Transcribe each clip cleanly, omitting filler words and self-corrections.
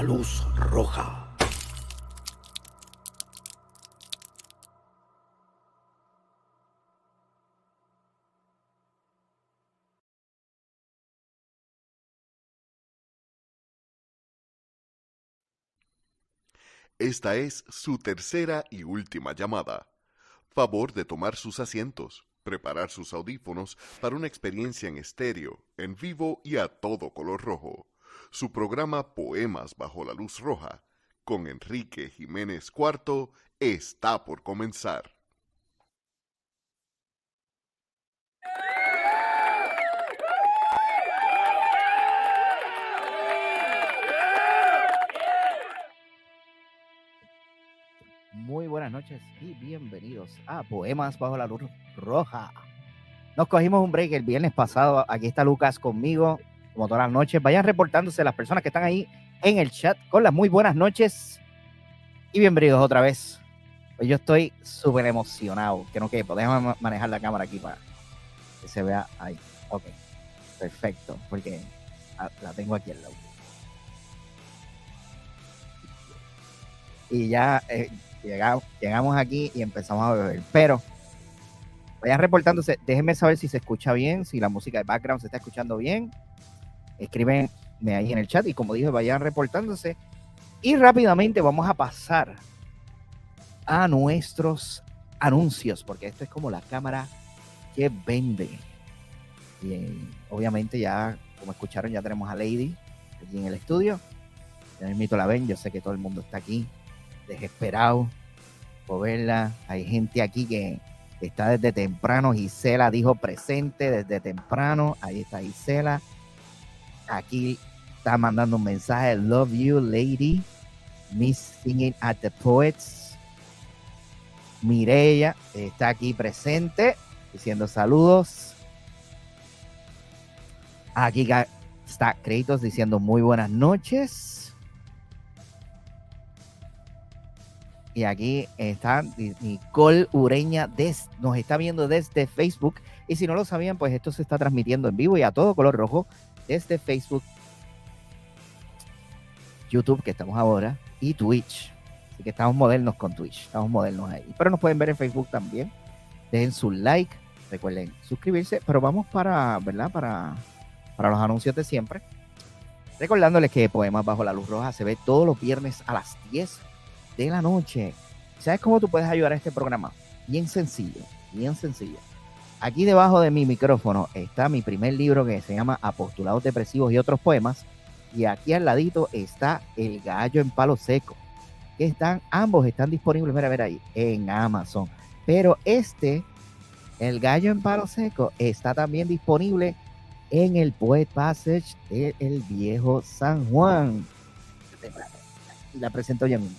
luz roja. Esta es su tercera y última llamada. Favor de tomar sus asientos, preparar sus audífonos para una experiencia en estéreo, en vivo y a todo color rojo. Su programa Poemas bajo la luz roja, con Enrique Jiménez IV, está por comenzar. Muy buenas noches y bienvenidos a Poemas bajo la luz roja. Nos cogimos un break el viernes pasado. Aquí está Lucas conmigo, como todas las noches. Vayan reportándose las personas que están ahí en el chat con las muy buenas noches y bienvenidos otra vez. Pues yo estoy súper emocionado. Que no quepo. Déjame manejar la cámara aquí para que se vea ahí. Ok, perfecto, porque la tengo aquí al lado. Y ya llegamos aquí y empezamos a beber. Pero vayan reportándose. Déjenme saber si se escucha bien, si la música de background se está escuchando bien. Escríbenme ahí en el chat y como dije, vayan reportándose. Y rápidamente vamos a pasar a nuestros anuncios, porque esto es como la cámara que vende. Y obviamente ya, como escucharon, ya tenemos a Lady aquí en el estudio. Ya mismito la ven, yo sé que todo el mundo está aquí desesperado por verla. Hay gente aquí que está desde temprano. Gisela dijo presente desde temprano. Ahí está Gisela. Aquí está mandando un mensaje. Love you, lady. Miss singing at the poets. Mireya está aquí presente diciendo saludos. Aquí está Créditos diciendo muy buenas noches. Y aquí está Nicole Ureña, nos está viendo desde Facebook. Y si no lo sabían, pues esto se está transmitiendo en vivo y a todo color rojo desde Facebook, YouTube, que estamos ahora, y Twitch. Así que estamos modernos con Twitch, estamos modernos ahí. Pero nos pueden ver en Facebook también. Dejen su like, recuerden suscribirse. Pero vamos para, ¿verdad? Para los anuncios de siempre. Recordándoles que Poemas bajo la luz roja se ve todos los viernes a las 10 de la noche. ¿Sabes cómo tú puedes ayudar a este programa? Bien sencillo, bien sencillo. Aquí debajo de mi micrófono está mi primer libro que se llama Apostolados Depresivos y otros poemas. Y aquí al ladito está El Gallo en Palo Seco. Que ambos están disponibles, mira ahí, en Amazon. Pero El Gallo en Palo Seco, está también disponible en el Poet Passage de El Viejo San Juan. La presento yo mismo.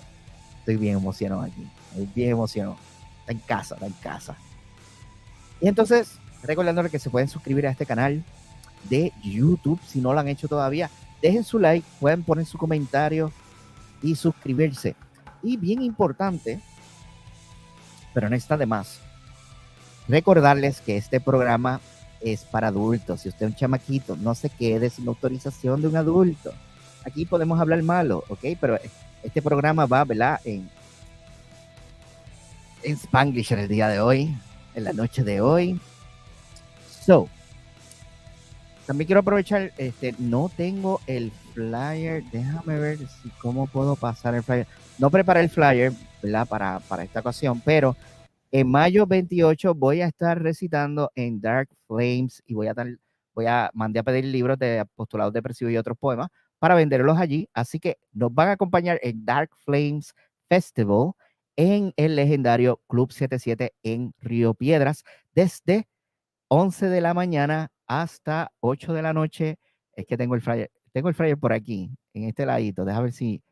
Estoy bien emocionado aquí. Estoy bien emocionado. Está en casa. Y entonces, recordándoles que se pueden suscribir a este canal de YouTube. Si no lo han hecho todavía, dejen su like, pueden poner su comentario y suscribirse. Y bien importante, pero no está de más, recordarles que este programa es para adultos. Si usted es un chamaquito, no se quede sin autorización de un adulto. Aquí podemos hablar malo, ¿ok? Pero este programa va, ¿verdad? En Spanglish en el día de hoy, en la noche de hoy. También quiero aprovechar, no tengo el flyer. Déjame ver cómo puedo pasar el flyer. No preparé el flyer, ¿verdad? Para esta ocasión, pero en mayo 28 voy a estar recitando en Dark Flames y mandé a pedir libros de Apostolados Depresivos y otros poemas para venderlos allí. Así que nos van a acompañar en Dark Flames Festival en el legendario Club 77 en Río Piedras desde 11 de la mañana hasta 8 de la noche. Es que tengo el flyer por aquí, en este ladito. Déjame ver si,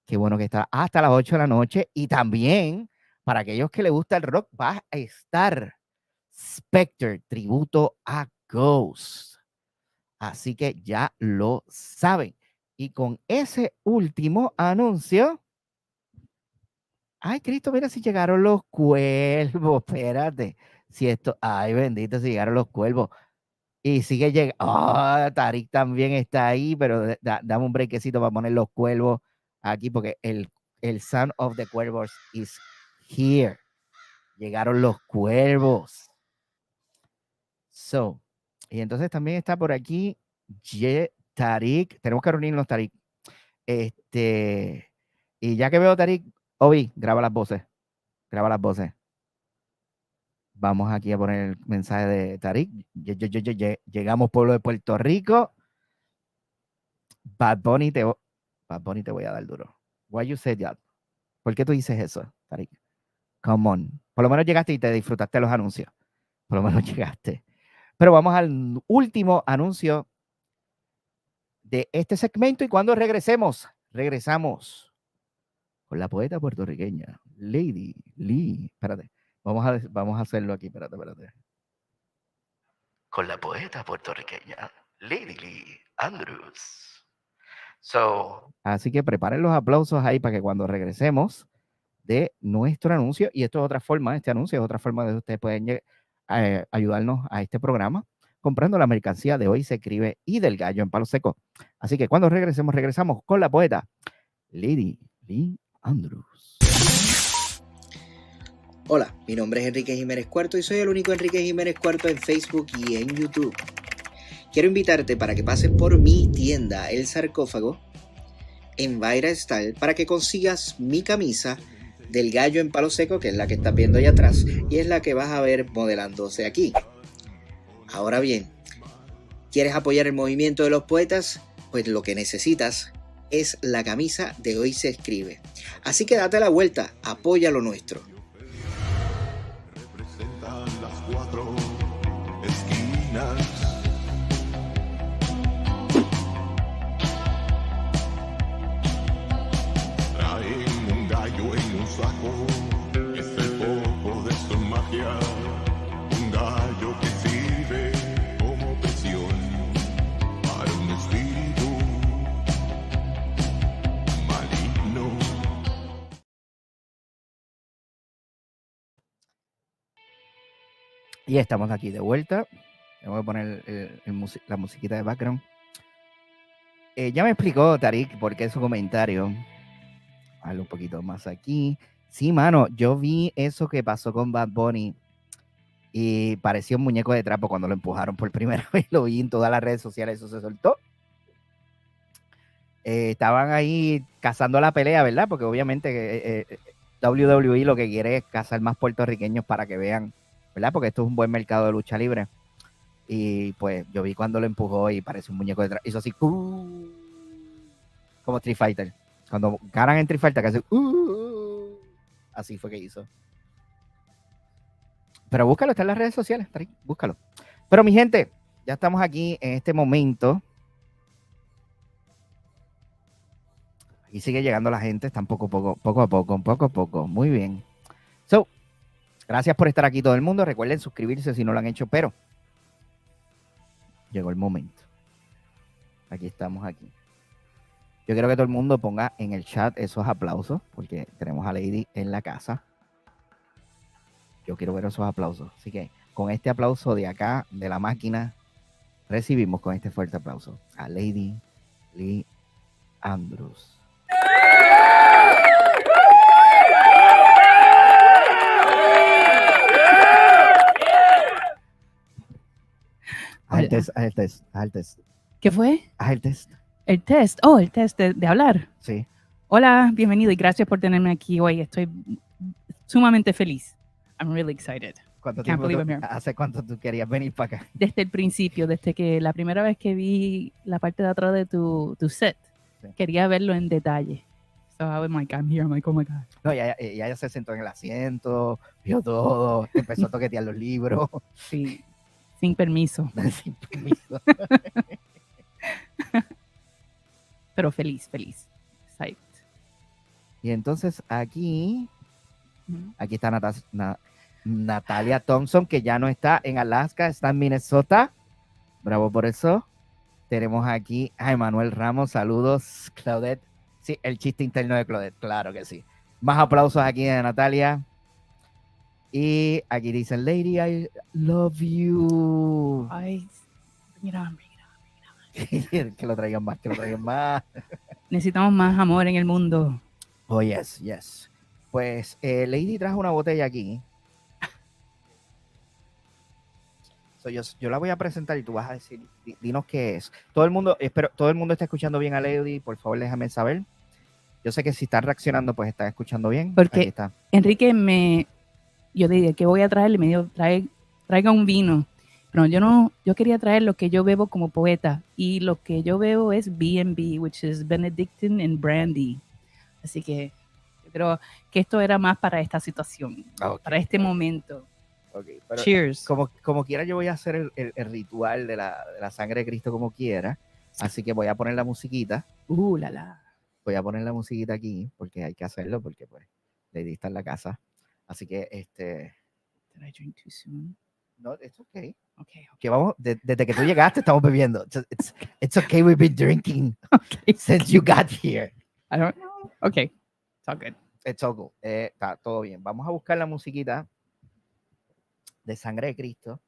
qué bueno que está, hasta las 8 de la noche. Y también, para aquellos que les gusta el rock, va a estar Spectre, tributo a Ghost. Así que ya lo saben. Y con ese último anuncio, ay, Cristo, mira si llegaron los cuervos, espérate. Si esto, ay, bendito, si llegaron los cuervos. Y sigue llegando. Oh, Tarik también está ahí, pero dame un brequecito para poner los cuervos aquí, porque el Son of the Cuervos is here. Llegaron los cuervos. So, y entonces también está por aquí Tarik. Tenemos que reunirnos, Tarik. Y ya que veo Tarik, Obi, graba las voces. Graba las voces. Vamos aquí a poner el mensaje de Tarik. Llegamos pueblo de Puerto Rico. Bad Bunny te voy a dar duro. Why you say that? ¿Por qué tú dices eso, Tarik? Come on. Por lo menos llegaste y te disfrutaste los anuncios. Por lo menos llegaste. Pero vamos al último anuncio de este segmento y cuando regresamos con la poeta puertorriqueña, Lady Lee. Espérate, vamos a hacerlo aquí, espérate. Con la poeta puertorriqueña, Lady Lee Andrews. Así que preparen los aplausos ahí para que cuando regresemos de nuestro anuncio, y esto es otra forma, este anuncio es otra forma de que ustedes pueden ayudarnos a este programa, comprando la mercancía de Hoy se escribe y del Gallo en Palo Seco. Así que cuando regresamos con la poeta Lady Lee Andrews. Hola, mi nombre es Enrique Jiménez Cuarto y soy el único Enrique Jiménez Cuarto en Facebook y en YouTube. Quiero invitarte para que pases por mi tienda El Sarcófago en Vaira Style para que consigas mi camisa del Gallo en Palo Seco, que es la que estás viendo allá atrás y es la que vas a ver modelándose aquí. Ahora bien, ¿quieres apoyar el movimiento de los poetas? Pues lo que necesitas es la camisa de Hoy se escribe. Así que date la vuelta, apoya lo nuestro. Representan las cuatro esquinas. Traen un gallo en un saco, es el foco de su magia. Un gallo que sirve como prisión para un espíritu maligno. Y estamos aquí de vuelta. Voy a poner la musiquita de background. Ya me explicó Tarik por qué su comentario. Hazlo un poquito más aquí. Sí, mano, yo vi eso que pasó con Bad Bunny y parecía un muñeco de trapo cuando lo empujaron por primera vez. Lo vi en todas las redes sociales, eso se soltó. Estaban ahí cazando la pelea, ¿verdad? Porque obviamente WWE lo que quiere es cazar más puertorriqueños para que vean, ¿verdad? Porque esto es un buen mercado de lucha libre. Y pues yo vi cuando lo empujó y parece un muñeco de trapo. Hizo así, como Street Fighter. Cuando ganan en Street Fighter, que hace, así fue que hizo. Pero búscalo, está en las redes sociales, búscalo. Pero mi gente, ya estamos aquí en este momento. Aquí sigue llegando la gente, están poco a poco. Muy bien. So, gracias por estar aquí todo el mundo. Recuerden suscribirse si no lo han hecho, pero llegó el momento. Aquí estamos aquí. Yo quiero que todo el mundo ponga en el chat esos aplausos, porque tenemos a Lady en la casa. Yo quiero ver esos aplausos. Así que con este aplauso de acá, de la máquina, recibimos con este fuerte aplauso a Lady Lee Andrews. Haz el test. ¿Qué fue? Haz el test. El test de hablar. Sí. Hola, bienvenido y gracias por tenerme aquí hoy. Estoy sumamente feliz. I'm really excited. ¿Hace cuánto tú querías venir para acá? Desde el principio, desde que la primera vez que vi la parte de atrás de tu set, sí. Quería verlo en detalle. So I was like, I'm here. I'm like, oh my God. No, ella se sentó en el asiento, vio todo, empezó a toquetear los libros. Sí, sin permiso. Sin permiso. Pero feliz. Psyched. Y entonces aquí está Natalia Thompson, que ya no está en Alaska, está en Minnesota. Bravo por eso. Tenemos aquí a Emanuel Ramos, saludos, Claudette. Sí, el chiste interno de Claudette, claro que sí. Más aplausos aquí de Natalia. Y aquí dicen, Lady, I love you. Ay, Mira, hambre. Que lo traigan más, que lo traigan más. Necesitamos más amor en el mundo. Oh, yes, yes. Pues Lady trajo una botella aquí. So, yo la voy a presentar y tú vas a decir, dinos qué es. Todo el mundo, espero, todo el mundo está escuchando bien a Lady, por favor déjame saber. Yo sé que si están reaccionando, pues están escuchando bien. Porque aquí está. Enrique yo dije, ¿qué voy a traer? Y me dijo, traiga un vino. Pero yo quería traer lo que yo bebo como poeta. Y lo que yo bebo es B&B, which is Benedictine and Brandy. Así que yo creo que esto era más para esta situación, Okay, para este momento. Okay, pero Cheers. como quiera, yo voy a hacer el ritual de la sangre de Cristo como quiera. Así que voy a poner la musiquita. La la. Voy a poner la musiquita aquí porque hay que hacerlo porque pues Lady está en la casa. Así que Did I drink too soon? no, it's okay. Okay. Que vamos, desde que tú llegaste estamos bebiendo. It's okay, we've been drinking since you got here. I don't know. Okay. It's all good. It's all good. Está todo bien. Vamos a buscar la musiquita de Sangre de Cristo.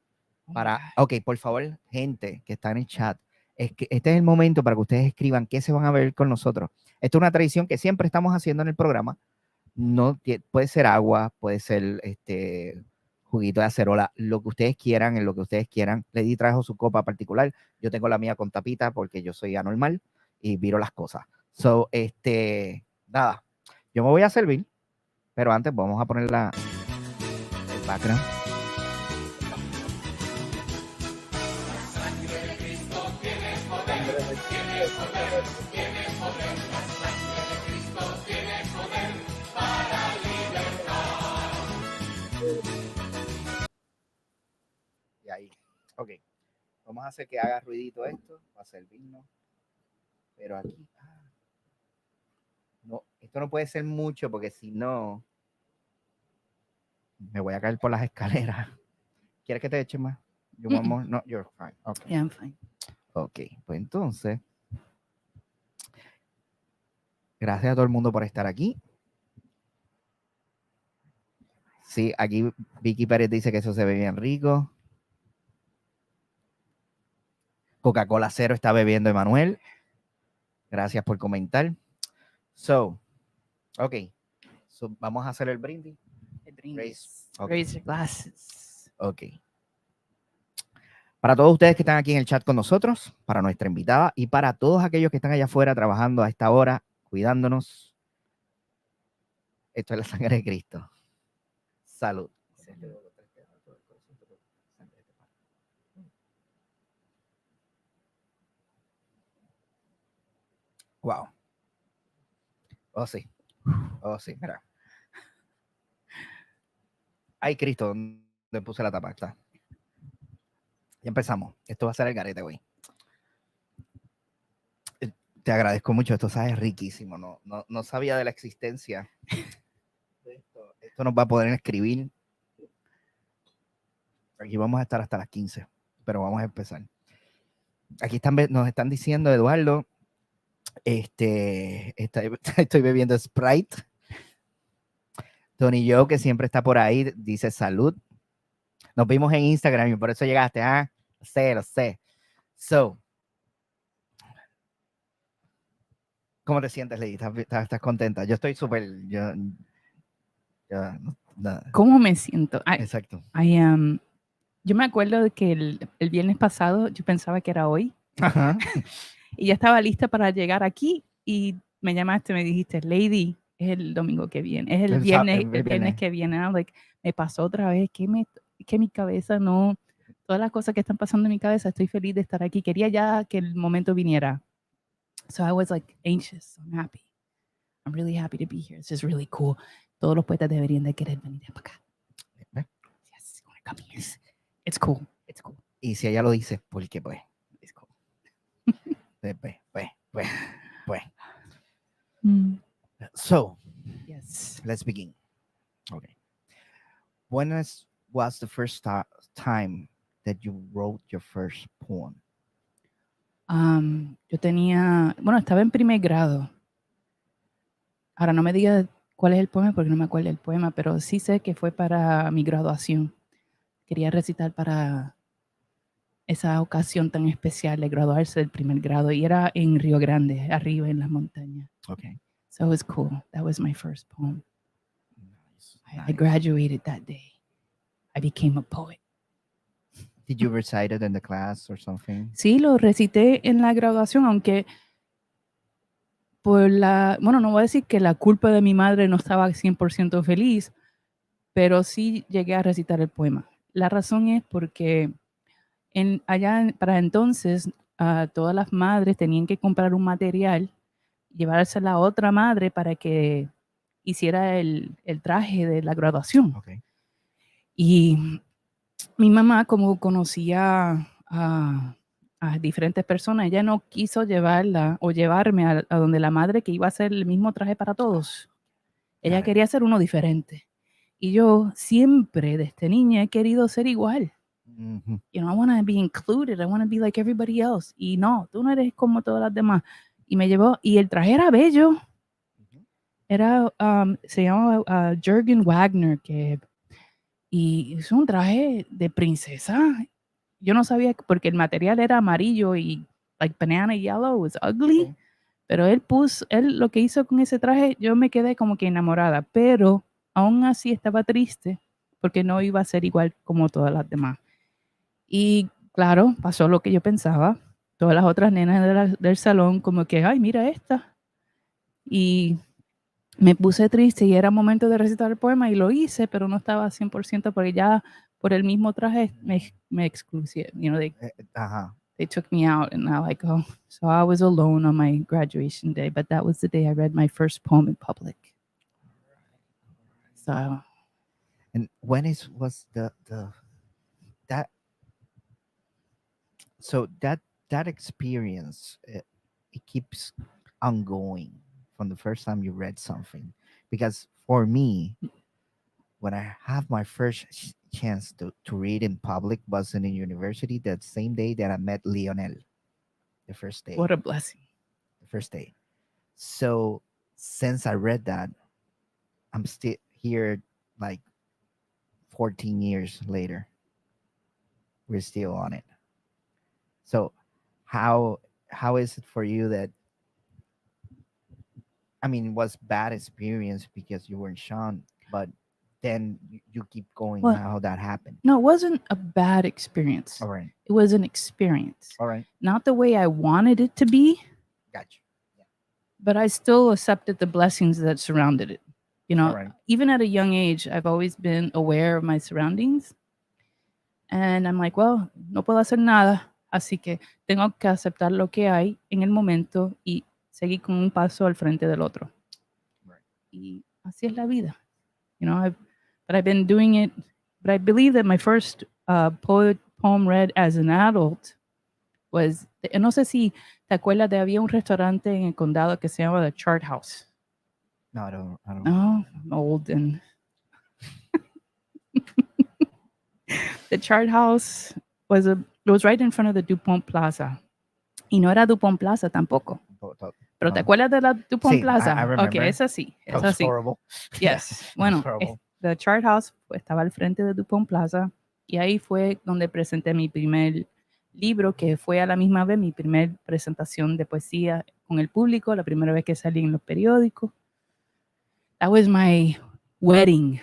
Ok, por favor, gente que está en el chat, es que este es el momento para que ustedes escriban qué se van a ver con nosotros. Esto es una tradición que siempre estamos haciendo en el programa. No puede ser agua, puede ser juguito de acerola, lo que ustedes quieran, en lo que ustedes quieran. Lady trajo su copa particular. Yo tengo la mía con tapita porque yo soy anormal y viro las cosas. So, nada, yo me voy a servir, pero antes vamos a poner el background. Y ahí, ok, vamos a hacer que haga ruidito esto, va a servirnos, pero aquí, no, esto no puede ser mucho porque si no, me voy a caer por las escaleras. ¿Quieres que te eche más? No, you're fine. Okay. Yeah, I'm fine. Ok, pues entonces, gracias a todo el mundo por estar aquí. Sí, aquí Vicky Pérez dice que eso se ve bien rico. Coca-Cola Cero está bebiendo Emanuel. Gracias por comentar. Ok. Vamos a hacer el brindis. Raise your glasses. Ok. Para todos ustedes que están aquí en el chat con nosotros, para nuestra invitada y para todos aquellos que están allá afuera trabajando a esta hora, cuidándonos. Esto es la sangre de Cristo. Salud. Wow. Oh, sí. Oh, sí, mira. Ay, Cristo, ¿dónde puse la tapa? Está. Ya empezamos. Esto va a ser el garete, güey. Te agradezco mucho. Esto sabe riquísimo. No sabía de la existencia de esto. Esto nos va a poder escribir. Aquí vamos a estar hasta las 15, pero vamos a empezar. Aquí nos están diciendo, Eduardo, estoy bebiendo Sprite. Tony Joe, que siempre está por ahí, dice salud. Nos vimos en Instagram y por eso llegaste. Lo sé. So, ¿cómo te sientes, Lady? ¿Estás contenta? Yo estoy súper... ¿Cómo me siento? Exacto. Yo me acuerdo de que el viernes pasado yo pensaba que era hoy. Ajá. Y ya estaba lista para llegar aquí y me llamaste, me dijiste, Lady, es el domingo que viene, es el viernes que viene. Me pasó otra vez, que mi cabeza no, todas las cosas que están pasando en mi cabeza, estoy feliz de estar aquí. Quería ya que el momento viniera. So I was like anxious, I'm happy. I'm really happy to be here. It's just really cool. Todos los poetas deberían de querer venir para acá. Yes, come here. It's cool. It's cool. Y si ella lo dice, porque pues. It's cool. Pues. So, yes. Let's begin. Okay. When was the first time that you wrote your first poem? Yo estaba en primer grado. Ahora no me digas cuál es el poema porque no me acuerdo del poema, pero sí sé que fue para mi graduación. Quería recitar esa ocasión tan especial de graduarse del primer grado y era en Río Grande, arriba en las montañas. Okay. So it was cool. That was my first poem. Nice. I graduated that day. I became a poet. Did you recite it in the class or something? Sí, lo recité en la graduación, aunque no voy a decir que la culpa de mi madre no estaba 100% feliz, pero sí llegué a recitar el poema. La razón es porque para entonces todas las madres tenían que comprar un material, llevárselo a otra madre para que hiciera el traje de la graduación. Okay. Y mi mamá, como conocía a diferentes personas, ella no quiso llevarla o llevarme a donde la madre que iba a hacer el mismo traje para todos. Ella quería hacer uno diferente. Y yo siempre, desde niña, he querido ser igual. Mm-hmm. You know, I want to be included. I want to be like everybody else. Y no, tú no eres como todas las demás. Y me llevó, y el traje era bello. Era, se llama Jürgen Wagner, y es un traje de princesa. Yo no sabía, porque el material era amarillo y like banana yellow, was ugly. Okay. Pero él lo que hizo con ese traje, yo me quedé como que enamorada, pero aún así estaba triste porque no iba a ser igual como todas las demás. Y claro, pasó lo que yo pensaba. Todas las otras nenas del salón como que, ay, mira esta. Y me puse triste y era momento de recitar el poema y lo hice, pero no estaba 100% porque ya por el mismo traje me excluí. You know, they took me out and now like, oh, so I was alone on my graduation day, but that was the day I read my first poem in public. So. And when was that experience, it keeps ongoing from the first time you read something? Because for me, when I have my first chance to read in public was in a university that same day that I met Lionel, the first day. What a blessing. The first day. So since I read that, I'm still here like 14 years later. We're still on it. So how is it for you that, I mean, it was bad experience because you weren't shown, but then you keep going. Well, how that happened? No, it wasn't a bad experience. All right. It was an experience. All right. Not the way I wanted it to be. Gotcha. Yeah. But I still accepted the blessings that surrounded it. You know, right. Even at a young age, I've always been aware of my surroundings. And I'm like, well, no puedo hacer nada. Así que tengo que aceptar lo que hay en el momento y seguir con un paso al frente del otro. Right. Y así es la vida. You know, I've been doing it, but I believe that my first poem read as an adult was, no sé si te acuerdas de, había un restaurante en el condado que se llama The Chart House. No, I don't. No, I'm old and The Chart House was right in front of the DuPont Plaza. Y no era DuPont Plaza tampoco. Pero ¿te acuerdas de la DuPont Plaza? I remember. Okay, esa sí. That was horrible. Yes. Bueno, The Chart House estaba al frente de DuPont Plaza y ahí fue donde presenté mi primer libro, que fue a la misma vez mi primer presentación de poesía con el público, la primera vez que salí en los periódicos. That was my wedding,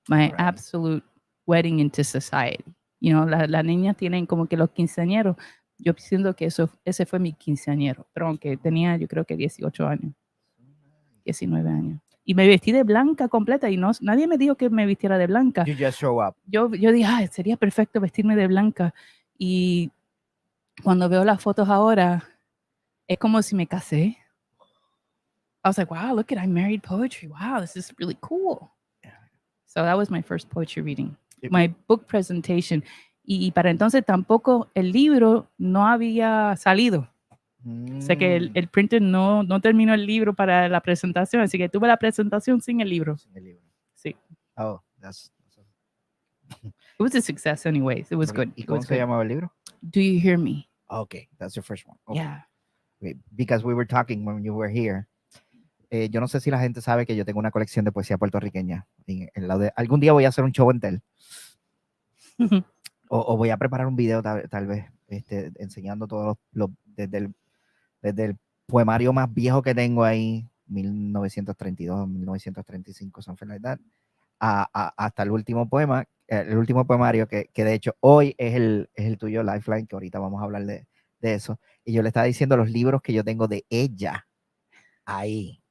my absolute wedding into society. You know, las niñas tienen como que los quinceañeros. Yo siento que ese fue mi quinceañero, pero aunque tenía, yo creo que 18 años, 19 años. Y me vestí de blanca completa y nadie me dijo que me vistiera de blanca. You just show up. Yo dije, sería perfecto vestirme de blanca. Y cuando veo las fotos ahora, es como si me casé. I was like, wow, look at, I married poetry. Wow, this is really cool. So that was my first poetry reading. My book presentation. Y para entonces tampoco el libro no había salido. O sea que el printer no terminó el libro para la presentación, así que tuve la presentación sin el libro. Sí. Oh, that's It was a success anyways. It was good. ¿Y cómo se llamaba el libro? Do You Hear Me? Okay, that's your first one. Okay. Yeah. Okay. Because we were talking when you were here. Yo no sé si la gente sabe que yo tengo una colección de poesía puertorriqueña. Algún día voy a hacer un show en tel. O voy a preparar un video tal vez enseñando todos desde el poemario más viejo que tengo ahí, 1932, 1935, something like that, hasta el último poema, el último poemario que de hecho hoy es el tuyo, Lifeline, que ahorita vamos a hablar de eso. Y yo le estaba diciendo los libros que yo tengo de ella ahí.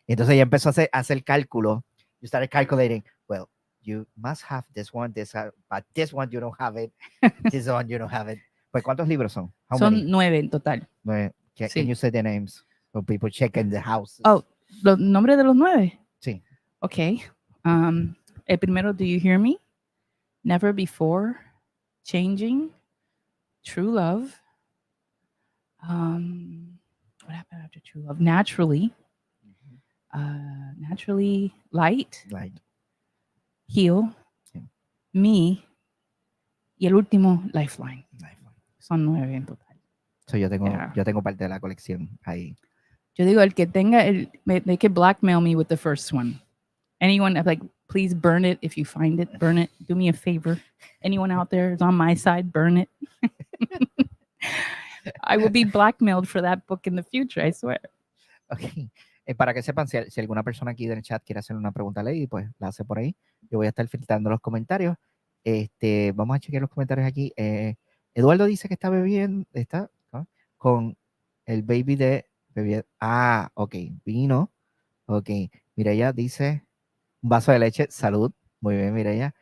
Y entonces ella empezó a hacer cálculo. You started calculating, well, you must have this one, but this one you don't have it. This one you don't have it. Pues, ¿cuántos libros son? Son 9 en total. 9. Sí. Can you say the names for people checking the houses? Oh, ¿los nombres de los 9? Sí. Okay. El primero, Do You Hear Me? Never Before, Changing, True Love. What happened after True Love? Naturally. Naturally, Light. Heal. Sí. Me. Y el último, Lifeline. Son 9 en total. So yo tengo parte de la colección ahí. Yo digo, el que tenga, they can blackmail me with the first one. Anyone, I'm like, please burn it if you find it. Burn it. Do me a favor. Anyone out there is on my side, burn it. I will be blackmailed for that book in the future, I swear. Okay. Para que sepan, si alguna persona aquí en el chat quiere hacer una pregunta a Lady, pues la hace por ahí. Yo voy a estar filtrando los comentarios. Vamos a chequear los comentarios aquí. Eduardo dice que está bebiendo, ¿no? Con el baby de bebiendo. Ah, ok, vino. Ok, Mireya dice un vaso de leche, salud. Muy bien, Mireya.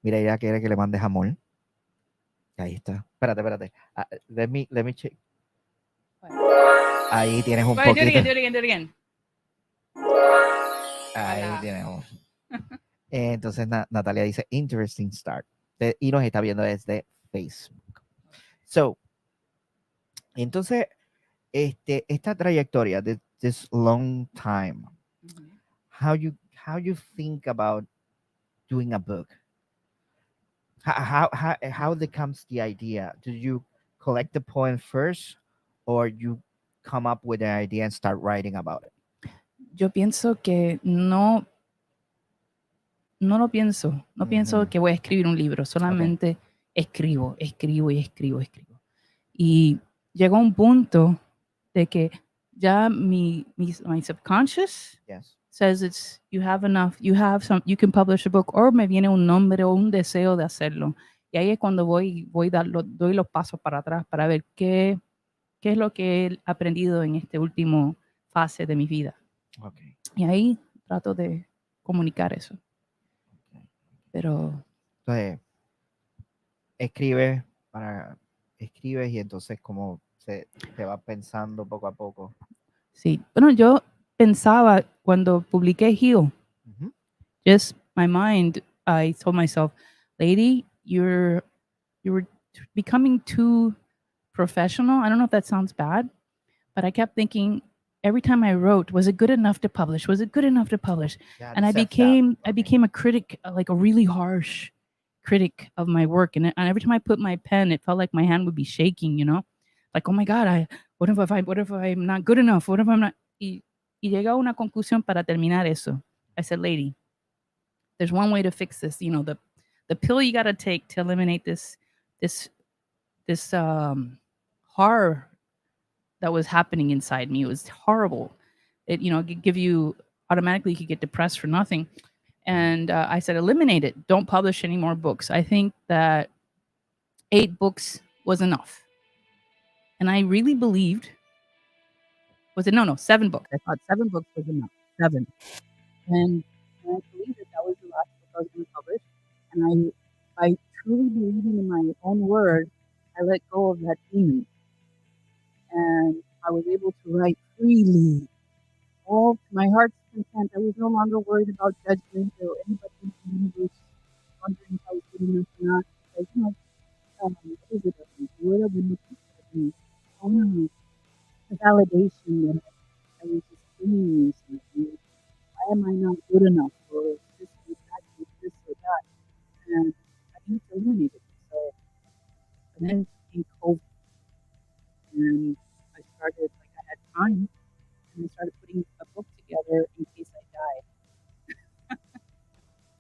Mireya quiere que le mande jamón. Ahí está. Espérate. Let me check. Ahí tienes un poquito. Do it again. Ahí tenemos. Entonces Natalia dice, interesting start. Y nos está viendo desde Facebook. So, entonces, esta trayectoria, this long time, how you think about doing a book? How comes the idea? Do you collect the poem first, or you come up with an idea and start writing about it? Yo pienso que no lo pienso. No pienso que voy a escribir un libro. Solamente escribo. Y llegó un punto de que ya my subconscious says you can publish a book, or me viene un nombre o un deseo de hacerlo. Y ahí es cuando doy los pasos para atrás para ver qué es lo que he aprendido en este último fase de mi vida. Okay. Y ahí trato de comunicar eso. Pero entonces, escribes y entonces como te va pensando poco a poco. Sí, bueno, yo pensaba cuando publiqué Heal, just my mind, I told myself, Lady, you're becoming too professional. I don't know if that sounds bad, but I kept thinking every time I wrote, was it good enough to publish? And I became a critic, like a really harsh critic of my work. And every time I put my pen, it felt like my hand would be shaking, you know? Like, oh my God, what if I'm not good enough? What if I'm not? Y llegué a una conclusión para terminar eso. I said, Lady, there's one way to fix this. You know, the pill you got to take to eliminate this horror that was happening inside me. It was horrible. It could give you automatically, you could get depressed for nothing. And I said, eliminate it. Don't publish any more books. I think that 8 books was enough. And I really believed, 7 books. I thought 7 books was enough. 7. And I believed that was the last book I was going to publish. And by truly believing in my own word, I let go of that demon. And I was able to write freely, all to my heart's content. I was no longer worried about judgment or anybody in the universe wondering if I was good enough or not. Like, what is it? What have been looking for me? The validation that I was just feeling something. Why am I not good enough? Or this or that? And I need to eliminate it. So, and then came COVID. And I started, I had time, and I started putting a book together in case I died.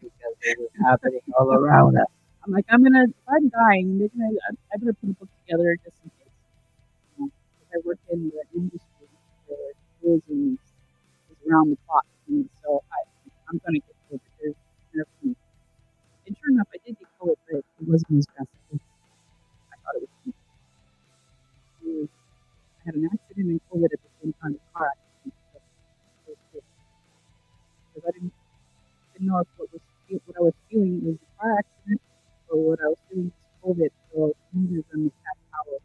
Because it was happening all around us. I'm like, if I'm dying, I better put a book together just in case. Because I work in the industry where tourism is around the clock. And so I'm going to get COVID. There's nothing. And sure enough, I did get COVID, but it wasn't as drastic as I thought it was. I had an accident and COVID at the same time, a car accident. Because I didn't know if what I was feeling was a car accident or what I was feeling was COVID. So neither of them had power.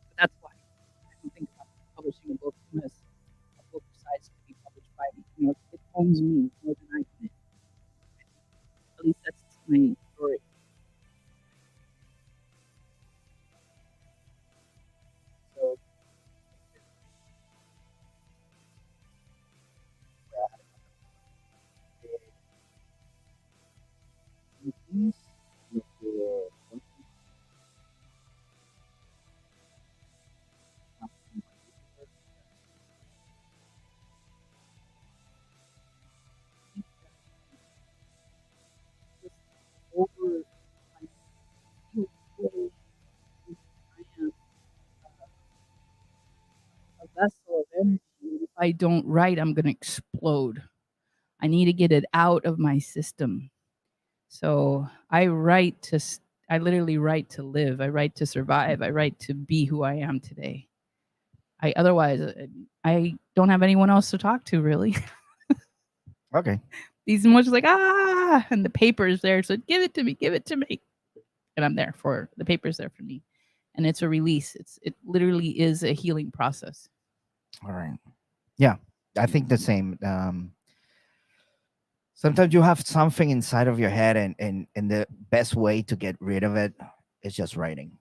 But that's why I don't think about publishing a book unless a book decides to be published by me. It owns me more than I can. At least that's my story. So over I feel full. I am a vessel of energy. If I don't write, I'm going to explode. I need to get it out of my system. So I literally write to live. I write to survive. I write to be who I am today. Otherwise, I don't have anyone else to talk to, really. Okay. These much like, and the paper's there. So give it to me. And I'm there for the paper's there for me. And it's a release. It literally is a healing process. All right. Yeah, I think the same. Sometimes you have something inside of your head, and the best way to get rid of it is just writing.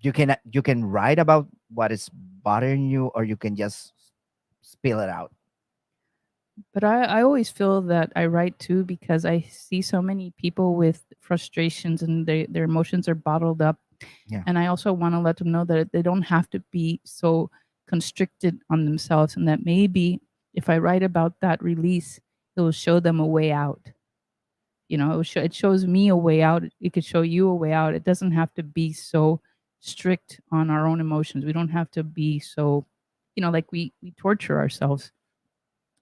You can write about what is bothering you, or you can just spill it out. But I always feel that I write too because I see so many people with frustrations and their emotions are bottled up. Yeah. And I also want to let them know that they don't have to be so constricted on themselves, and that maybe if I write about that release, it will show them a way out. It shows me a way out. It could show you a way out. It doesn't have to be so strict on our own emotions. We don't have to be so, like we torture ourselves.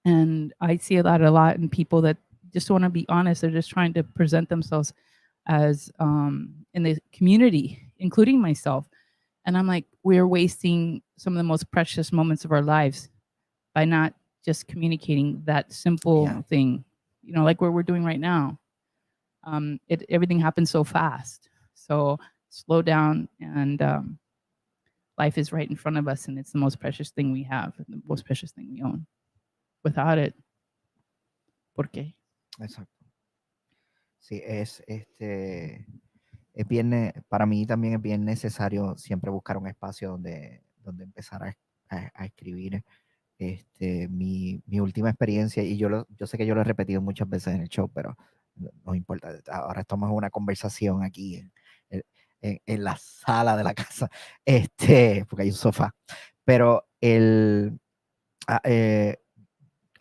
And I see a lot in people that just want to be honest. They're just trying to present themselves as in the community, including myself. And I'm like, we're wasting some of the most precious moments of our lives by not just communicating that simple thing, like what we're doing right now. Everything happens so fast. So slow down, and life is right in front of us, and it's the most precious thing we have, the most precious thing we own. Without it, ¿por qué? Exacto. Sí, para mí también es bien necesario siempre buscar un espacio donde empezar a escribir. Mi última experiencia, y yo sé que yo lo he repetido muchas veces en el show, pero no importa. Ahora estamos en una conversación aquí en la sala de la casa, porque hay un sofá. Pero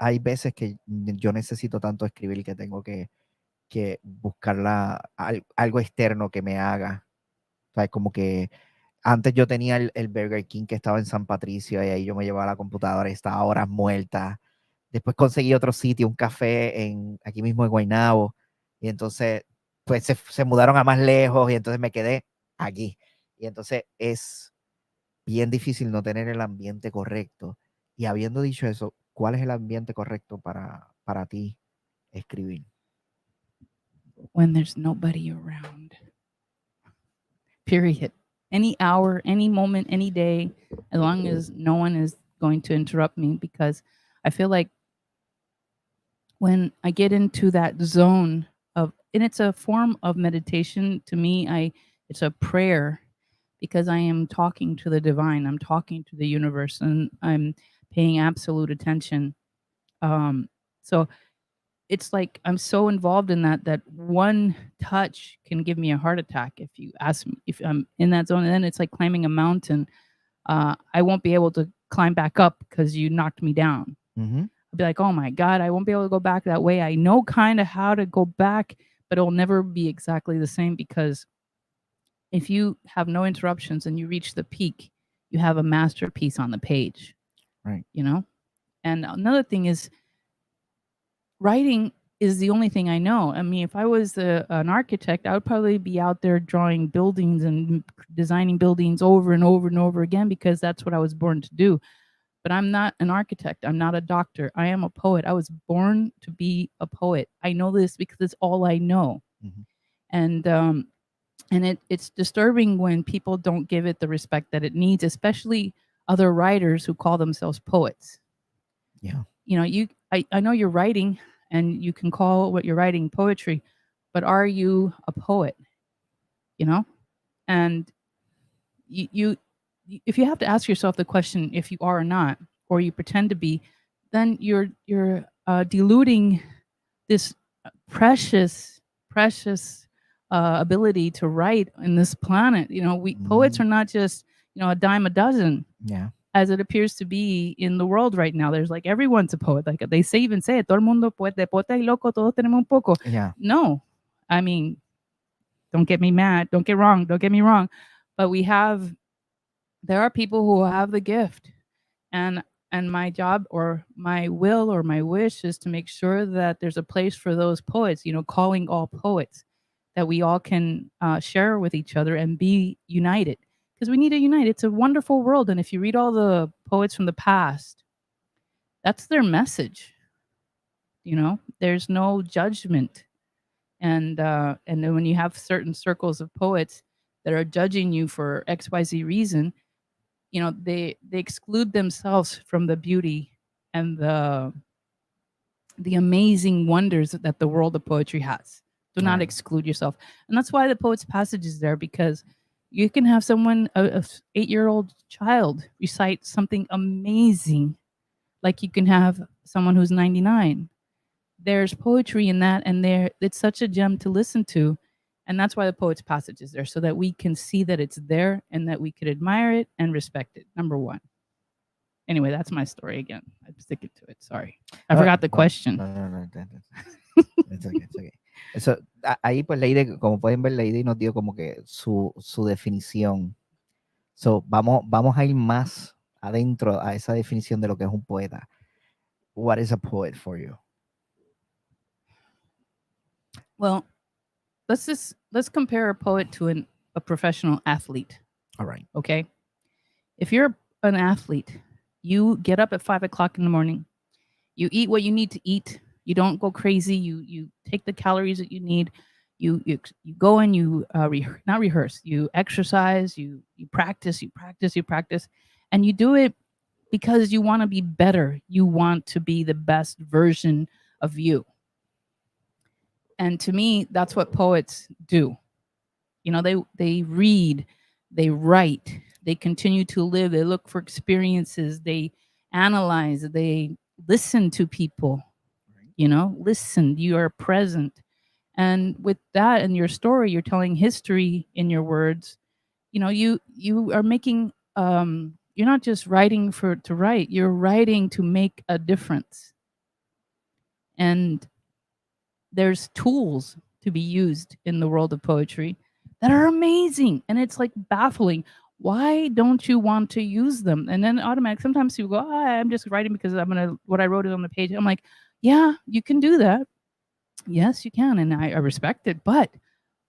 hay veces que yo necesito tanto escribir que tengo que buscar algo externo que me haga. O sea, como que antes yo tenía el Burger King que estaba en San Patricio, y ahí yo me llevaba la computadora y estaba horas muertas. Después conseguí otro sitio, un café aquí mismo en Guaynabo, y entonces pues se mudaron a más lejos, y entonces me quedé aquí. Y entonces es bien difícil no tener el ambiente correcto. Y habiendo dicho eso, ¿cuál es el ambiente correcto para ti escribir? When there's nobody around. Period. Any hour, any moment, any day, as long as no one is going to interrupt me, because I feel like when I get into that zone and it's a form of meditation to me, it's a prayer, because I am talking to the divine, I'm talking to the universe, and I'm paying absolute attention. So it's like I'm so involved in that one touch can give me a heart attack if you ask me if I'm in that zone. And then it's like climbing a mountain. I won't be able to climb back up because you knocked me down. Mm-hmm. I'll be like, oh my God, I won't be able to go back that way. I know kind of how to go back, but it'll never be exactly the same, because if you have no interruptions and you reach the peak, you have a masterpiece on the page. Right. You know? And another thing is, writing is the only thing I know. I mean, if I was an architect, I would probably be out there drawing buildings and designing buildings over and over and over again, because that's what I was born to do. But I'm not an architect. I'm not a doctor. I am a poet. I was born to be a poet. I know this because it's all I know. Mm-hmm. And it's disturbing when people don't give it the respect that it needs, especially other writers who call themselves poets. Yeah. You know, I know you're writing, and you can call what you're writing poetry, but are you a poet? You know? And you if you have to ask yourself the question if you are or not, or you pretend to be, then you're diluting this precious ability to write in this planet. You know, poets are not just, you know, a dime a dozen. Yeah. As it appears to be in the world right now. There's like, everyone's a poet. Like they even say it, todo el mundo poeta y loco, todos tenemos un poco. Yeah. No, I mean, don't get me mad. Don't get me wrong. But there are people who have the gift, and my job or my will or my wish is to make sure that there's a place for those poets, you know, calling all poets, that we all can share with each other and be united. Because we need to unite. It's a wonderful world. And if you read all the poets from the past, that's their message. You know, there's no judgment. And then when you have certain circles of poets that are judging you for XYZ reason, you know, they exclude themselves from the beauty and the amazing wonders that the world of poetry has. Do not exclude yourself. And that's why the Poet's Passage is there, because you can have someone, a 8-year-old child, recite something amazing, like you can have someone who's 99. There's poetry in that, and it's such a gem to listen to. And that's why the Poet's Passage is there, so that we can see that it's there and that we could admire it and respect it, number one. Anyway, that's my story again. I'm sticking to it. Sorry. I forgot the question. No. It's okay, it's okay. Eso, ahí pues Lady, como pueden ver, Lady nos dio como que su definición. So, vamos a ir más adentro a esa definición de lo que es un poeta. What is a poet for you? Well, let's compare a poet to a professional athlete. All right. Okay. If you're an athlete, you get up at 5 o'clock in the morning. You eat what you need to eat. You don't go crazy. You take the calories that you need. You go and you not rehearse. You exercise. You practice. And you do it because you want to be better. You want to be the best version of you. And to me, that's what poets do. You know, they read, they write, they continue to live, they look for experiences, they analyze, they listen to people, you know, listen, you are present. And with that in your story, you're telling history in your words. You know, you are making, you're not just writing to write, you're writing to make a difference. And there's tools to be used in the world of poetry that are amazing. And it's like baffling. Why don't you want to use them? And then automatically, sometimes people go, I'm just writing because what I wrote is on the page. I'm like, yeah, you can do that. Yes, you can. And I respect it. But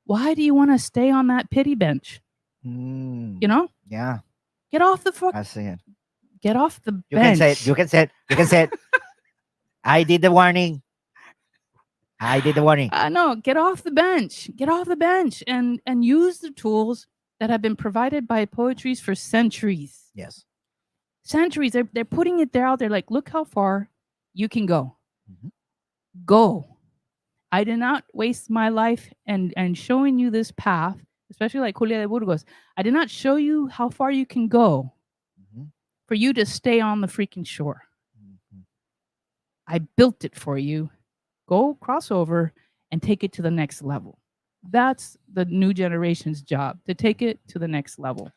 why do you want to stay on that pity bench? You know? Yeah. Get off the fuck. I see it. Get off the bench. You can say it. I did the warning. No, get off the bench. Get off the bench and use the tools that have been provided by poetries for centuries. Yes. Centuries. They're putting it there out there like, look how far you can go. Mm-hmm. Go. I did not waste my life and showing you this path, especially like Julia de Burgos. I did not show you how far you can go for you to stay on the freaking shore. I built it for you. Go cross over and take it to the next level. That's the new generation's job, to take it to the next level.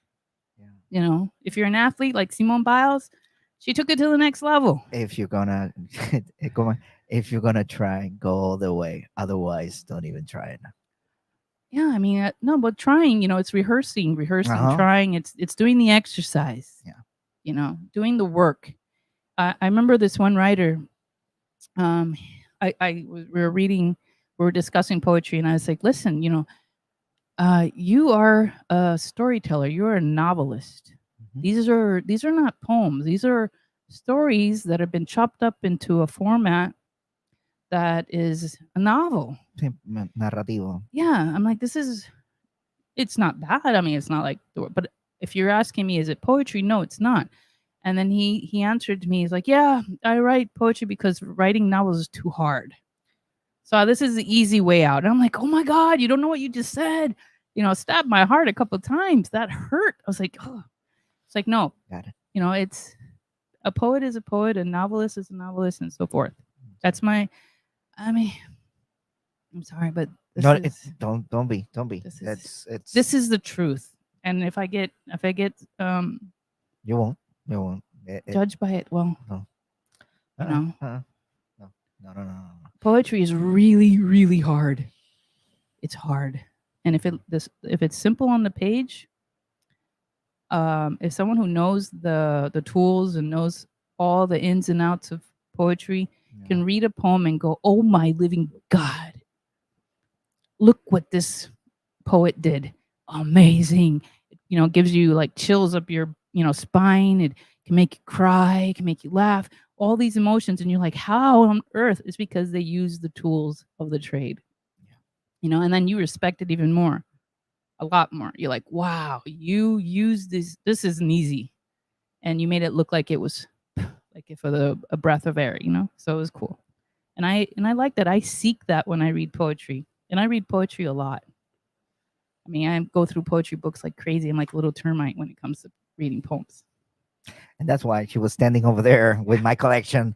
Yeah. You know, if you're an athlete like Simone Biles, She took it to the next level. If you're gonna try, go all the way. Otherwise, don't even try it. Yeah, I mean, no, but trying, it's rehearsing, trying. It's doing the exercise. Yeah. Doing the work. I remember this one writer. We were discussing poetry, and I was like, listen, you are a storyteller. You're a novelist. Mhm. These are not poems. These are stories that have been chopped up into a format that is a novel. Sí, narrativo. Yeah, I'm like, it's not bad. I mean, it's not like, but if you're asking me, is it poetry? No, it's not. And then he answered to me, he's like, yeah, I write poetry because writing novels is too hard. So this is the easy way out. And I'm like, oh my God, you don't know what you just said. Stabbed my heart a couple of times. That hurt. I was like, oh. It's like, no. Got it. It's a poet is a poet, a novelist is a novelist, and so forth. That's I'm sorry, but don't be. This is the truth. And if I get you won't judged by it, well, no. No. Poetry is really, really hard. It's hard. And if it's simple on the page, if someone who knows the tools and knows all the ins and outs of poetry can read a poem and go, oh my living God, look what this poet did. Amazing. Gives you like chills up your, spine. It can make you cry, it can make you laugh, all these emotions. And you're like, how on earth? It's because they use the tools of the trade. And then you respect it even more. A lot more. You're like, wow, you use this. This isn't easy. And you made it look like it was like if a breath of air, So it was cool. And I like that. I seek that when I read poetry. And I read poetry a lot. I mean, I go through poetry books like crazy. I'm like a little termite when it comes to reading poems. And that's why she was standing over there with my collection,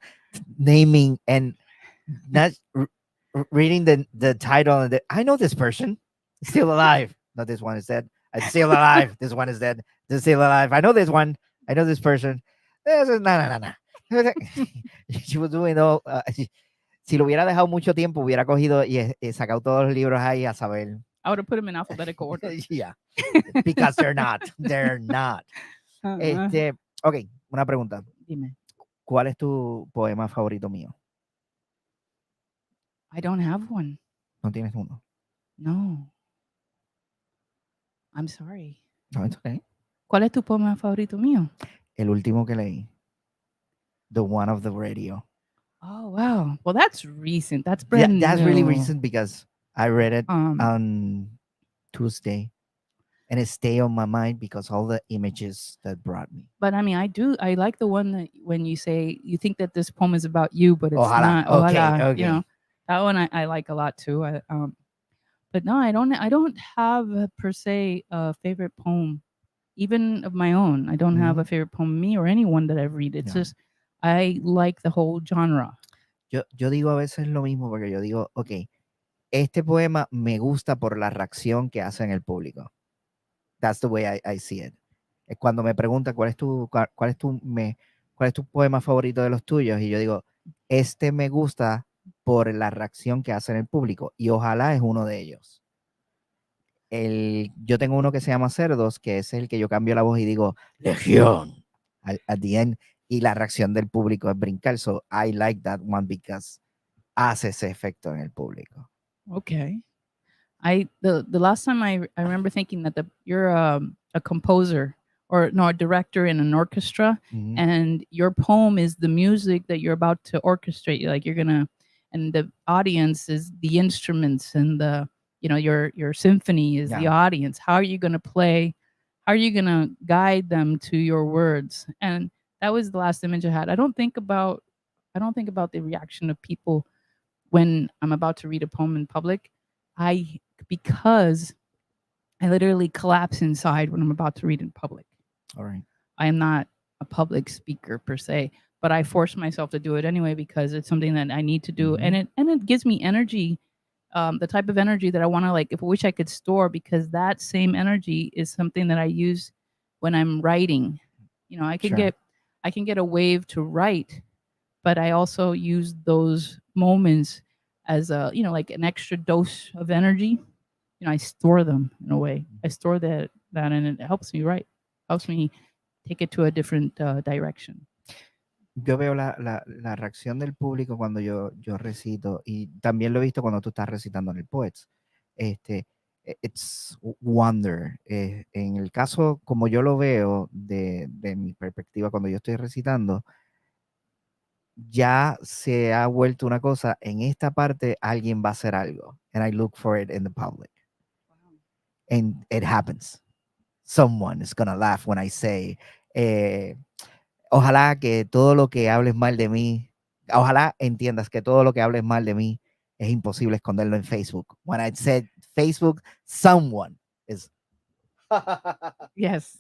naming and not reading the title. And I know this person, still alive. No, this one is dead. I'm still alive. This one is dead. This is still alive. I know this one. I know this person. No. She was doing all. Si lo hubiera dejado mucho tiempo, hubiera cogido y sacado todos los libros ahí a saber. I would have put them in alphabetical order. Yeah, because they're not. They're not. Ok, una pregunta. Dime. ¿Cuál es tu poema favorito mío? I don't have one. ¿No tienes uno? No. I'm sorry. No, it's okay. ¿Cuál es tu poema favorito mío? El último que leí. The one of the radio. Oh, wow. Well, that's recent. That's brand new. That's really recent because I read it on Tuesday. And it stayed on my mind because all the images that brought me. But I mean, I like the one that when you say you think that this poem is about you, but it's not. Okay. That one I like a lot too. But no, I don't have per se a favorite poem, even of my own. I don't have a favorite poem of me or anyone that I've read. It's just I like the whole genre. Yo digo a veces lo mismo porque yo digo, okay, este poema me gusta por la reacción que hace en el público. That's the way I see it. Es cuando me preguntan cuál es tu poema favorito de los tuyos y yo digo, este me gusta por la reacción que hace en el público y ojalá es uno de ellos. Yo tengo uno que se llama Cerdos, que es el que yo cambio la voz y digo Legión at the end y la reacción del público es brincar. So I like that one because hace ese efecto en el público. Okay. The last time I remember thinking that you're a composer or no, a director in an orchestra, and your poem is the music that you're about to orchestrate. Like and the audience is the instruments, and your symphony is the audience. How are you gonna play? How are you gonna guide them to your words? And that was the last image I had. I don't think about the reaction of people when I'm about to read a poem in public. Because I literally collapse inside when I'm about to read in public. All right. I am not a public speaker per se, but I force myself to do it anyway because it's something that I need to do, and it gives me energy, the type of energy that I want to I wish I could store, because that same energy is something that I use when I'm writing. I I can get a wave to write, but I also use those moments as a, like an extra dose of energy. I store them in a way. I store that and it helps me write, helps me take it to a different direction. Yo veo la reacción del público cuando yo recito, y también lo he visto cuando tú estás recitando en el Poets. It's wonder. En el caso, como yo lo veo de mi perspectiva cuando yo estoy recitando, ya se ha vuelto una cosa, en esta parte alguien va a hacer algo, and I look for it in the public. And it happens. Someone is gonna laugh when I say, ojalá que todo lo que hables mal de mí, ojalá entiendas que todo lo que hables mal de mí es imposible esconderlo en Facebook. When I said Facebook, someone is. Yes.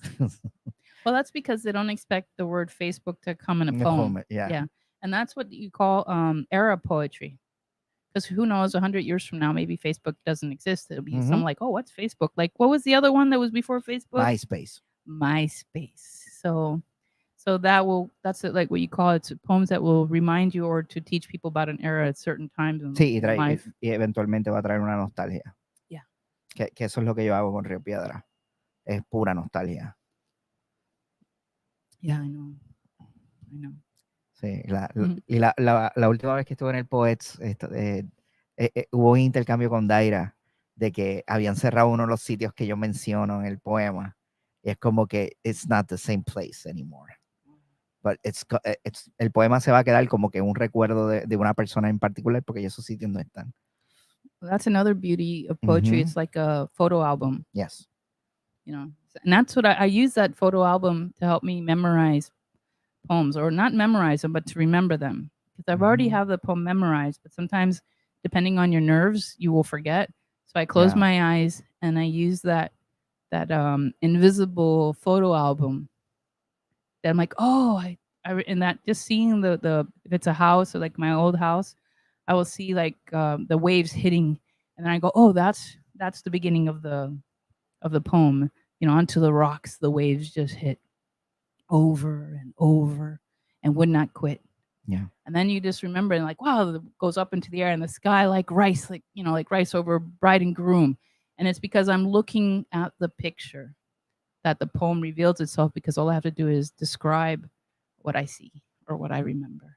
Well, that's because they don't expect the word Facebook to come in a poem. Yeah. And that's what you call era poetry. Because who knows, 100 years from now, maybe Facebook doesn't exist. It'll be some like, oh, what's Facebook? Like, what was the other one that was before Facebook? MySpace. So that's it, like what you call it, poems that will remind you or to teach people about an era at certain times in life. Y eventualmente va a traer una nostalgia. Yeah. Que eso es lo que yo hago con Río Piedra. Es pura nostalgia. Yeah, I know. Sí, y la última vez que estuve en el Poets, hubo un intercambio con Daira de que habían cerrado uno de los sitios que yo menciono en el poema. Y es como que it's not the same place anymore. But el poema se va a quedar como que un recuerdo de una persona en particular porque esos sitios no están. Well, that's another beauty of poetry. It's like a photo album. Yes. And that's what I use that photo album to help me memorize poems, or not memorize them, but to remember them. Because I've already have the poem memorized, but sometimes depending on your nerves, you will forget. So I close my eyes and I use that invisible photo album. That I'm like, oh, I in that, just seeing the if it's a house or like my old house, I will see like the waves hitting, and then I go, oh, that's the beginning of the poem. Onto the rocks, the waves just hit over and over and would not quit. Yeah. And then you just remember, and like, wow, it goes up into the air and the sky like rice, like rice over bride and groom. And it's because I'm looking at the picture that the poem reveals itself, because all I have to do is describe what I see or what I remember.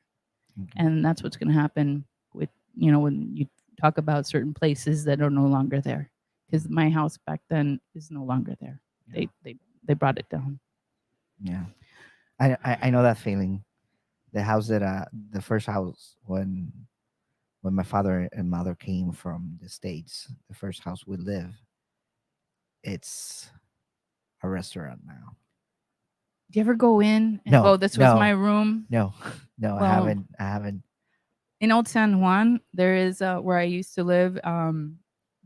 Okay. And that's what's going to happen with, when you talk about certain places that are no longer there. Because my house back then is no longer there. Yeah. They brought it down. Yeah. I know that feeling. The house that the first house when my father and mother came from the States, the first house we live, it's a restaurant now. Do you ever go in and go, this was my room? No, well, I haven't. In Old San Juan, there is where I used to live.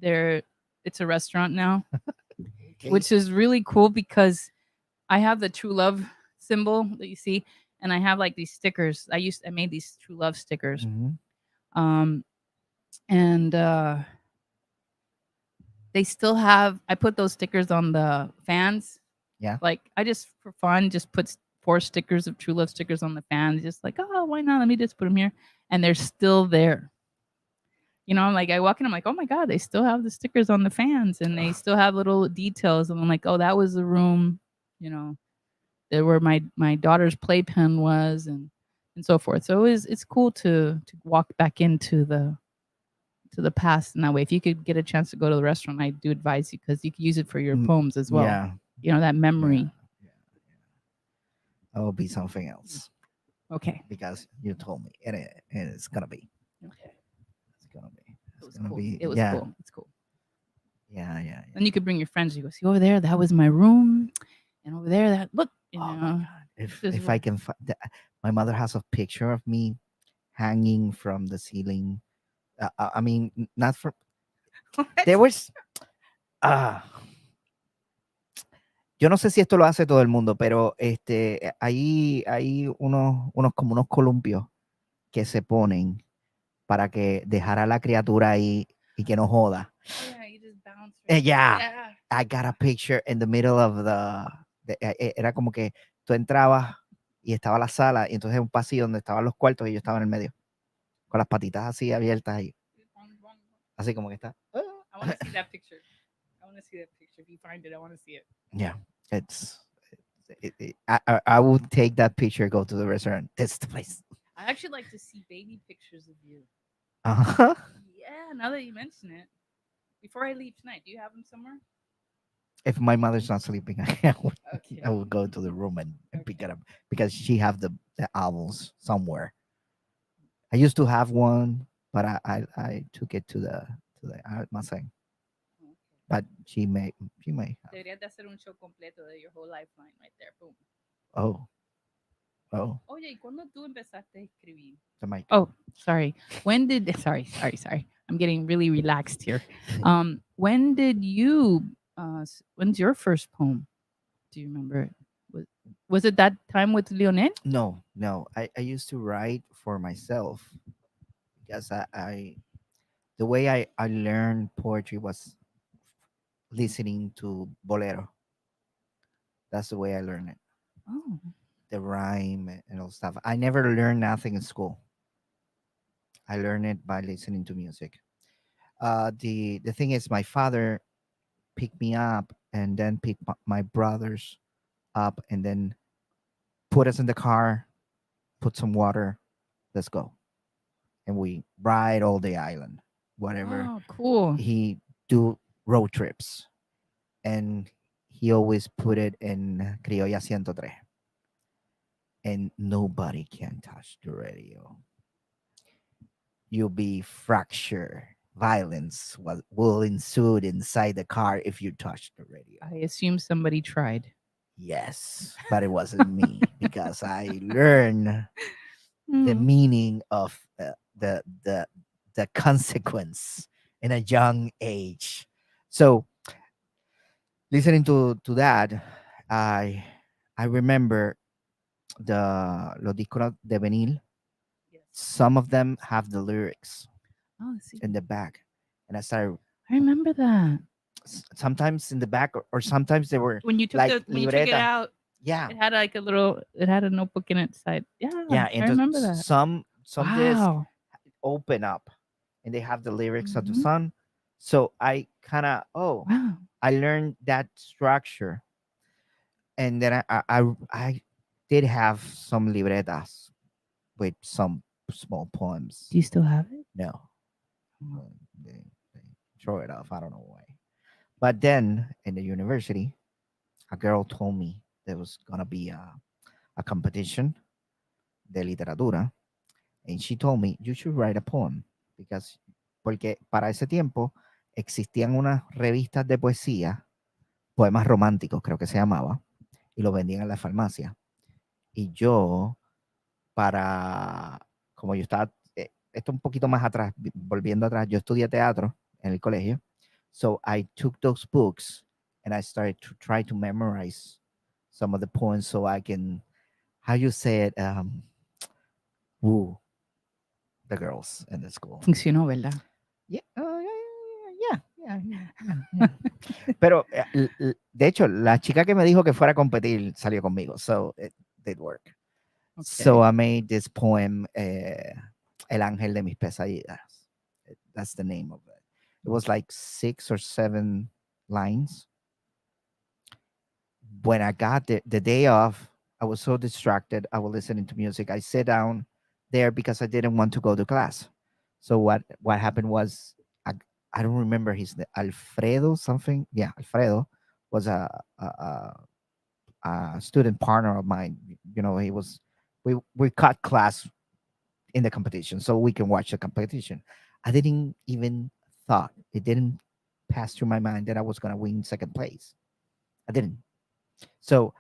It's a restaurant now, okay. Which is really cool because I have the true love symbol that you see, and I have like these stickers. I made these true love stickers. And they still have, I put those stickers on the fans. Yeah. Like I just, for fun, just put 4 stickers of true love stickers on the fans. Just like, oh, why not? Let me just put them here. And they're still there. Like I walk in, I'm like, oh my God, they still have the stickers on the fans, and they still have little details. And I'm like, oh, that was the room, there where my daughter's playpen was, and so forth. So it's cool to walk back into the past in that way. If you could get a chance to go to the restaurant, I do advise you, because you can use it for your poems as well. Yeah. That memory. Yeah. That will be something else. Okay. Because you told me, and it's gonna be. Okay. It's gonna be. It was cool. It's cool. Yeah. And you could bring your friends. You go, see over there, that was my room, and over there, that look. My God. If I can find, my mother has a picture of me hanging from the ceiling. I mean, not from. There was. Yo no sé si esto lo hace todo el mundo, pero hay unos como unos columpios que se ponen para que dejar a la criatura ahí y que no joda. Yeah, you just bounce. Yeah. I got a picture in the middle of era como que tú entrabas y estaba la sala, y entonces un pasillo donde estaban los cuartos y yo estaba en el medio, con las patitas así abiertas ahí, así como que está. I want to see that picture. I want to see that picture. If you find it, I want to see it. Yeah, I would take that picture, go to the restaurant. This is the place. I actually like to see baby pictures of you. Uh-huh. Yeah, now that you mention it. Before I leave tonight, do you have them somewhere? If my mother's not sleeping, I Okay. would go to the room and pick it Okay. up because she have the albums somewhere. I used to have one, but I took it to the almacén. Okay. But she may have. Deberías de hacer un show completo de your whole lifeline right there. Boom. Oh. Oye, ¿y cuándo tú empezaste a escribir? The mic. Oh, sorry. When did sorry. I'm getting really relaxed here. When did you when's your first poem? Do you remember it? Was it that time with Lionel? No. I used to write for myself because I the way I learned poetry was listening to bolero. That's the way I learned it. Oh. The rhyme and all stuff. I never learned nothing in school. I learned it by listening to music. The thing is, my father picked me up and then picked my brothers up and then put us in the car, put some water, let's go, and we ride all the island, whatever. Oh, cool. He do road trips, and he always put it in Criolla 103. And nobody can touch the radio. You'll be fractured. Violence will ensue inside the car if you touch the radio. I assume somebody tried. Yes, but it wasn't me because I learned the Mm. meaning of the consequence in a young age. So listening to that, I remember los discos de vinil. Yes. Some of them have the lyrics Oh, see. in the back, and I started I remember that. sometimes in the back, or sometimes they were When you took like when you took it libreta. out, Yeah, it had like it had a notebook in its side. Yeah, yeah. I remember that. Some discs Wow. open up, and they have the lyrics of the Mhm. song. So I kind of Wow. I learned that structure, and then I did have some libretas with some small poems. Do you still have it? No, Oh. they throw it off. I don't know why. But then in the university, a girl told me there was gonna be a competition de literatura, and she told me you should write a poem because porque para ese tiempo existían unas revistas de poesía, poemas románticos creo que se llamaba, y lo vendían en la farmacia. Y yo como yo estaba esto un poquito más atrás, volviendo atrás, yo estudié teatro en el colegio. So I took those books and I started to try to memorize some of the poems so I can, how you say it, woo the girls in the school. Funcionó, ¿verdad? Yeah, yeah. Pero de hecho, la chica que me dijo que fuera a competir salió conmigo, so it did work. Okay. So I made this poem, El Ángel de mis pesadillas. That's the name of it. It was like 6 or 7 lines. When I got the day off, I was so distracted. I was listening to music. I sat down there because I didn't want to go to class. So what happened was, I don't remember his name, Alfredo something. Yeah, Alfredo was a student partner of mine. You know, he was. We cut class in the competition so we can watch the competition. I didn't even thought, it didn't pass through my mind that I was gonna win second place. I didn't. So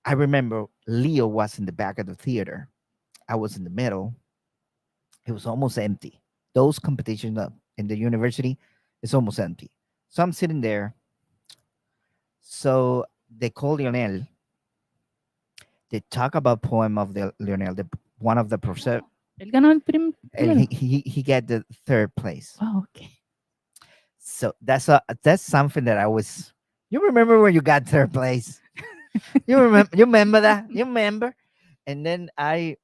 I remember Leo was in the back of the theater. I was in the middle. It was almost empty. Those competitions in the university is almost empty. So I'm sitting there. So they call Lionel. They talk about poem of the Lionel, one of the professor. Él ganó el primero. He get the third place. Oh, okay. So that's something that I was. You remember when you got third place? You remember that? You remember? And then I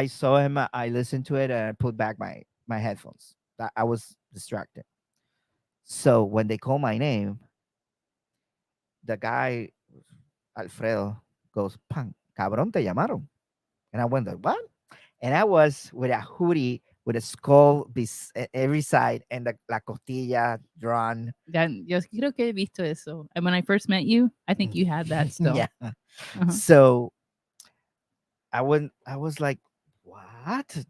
saw him. I listened to it and I put back my headphones. I was distracted. So when they call my name, the guy Alfredo goes, "Pan, cabrón, te llamaron." And I went like, "What?" And I was with a hoodie with a skull every side and la costilla drawn. Yo creo que he visto eso. And when I first met you, I think you had that still. Yeah. Uh-huh. So I was like, "What?"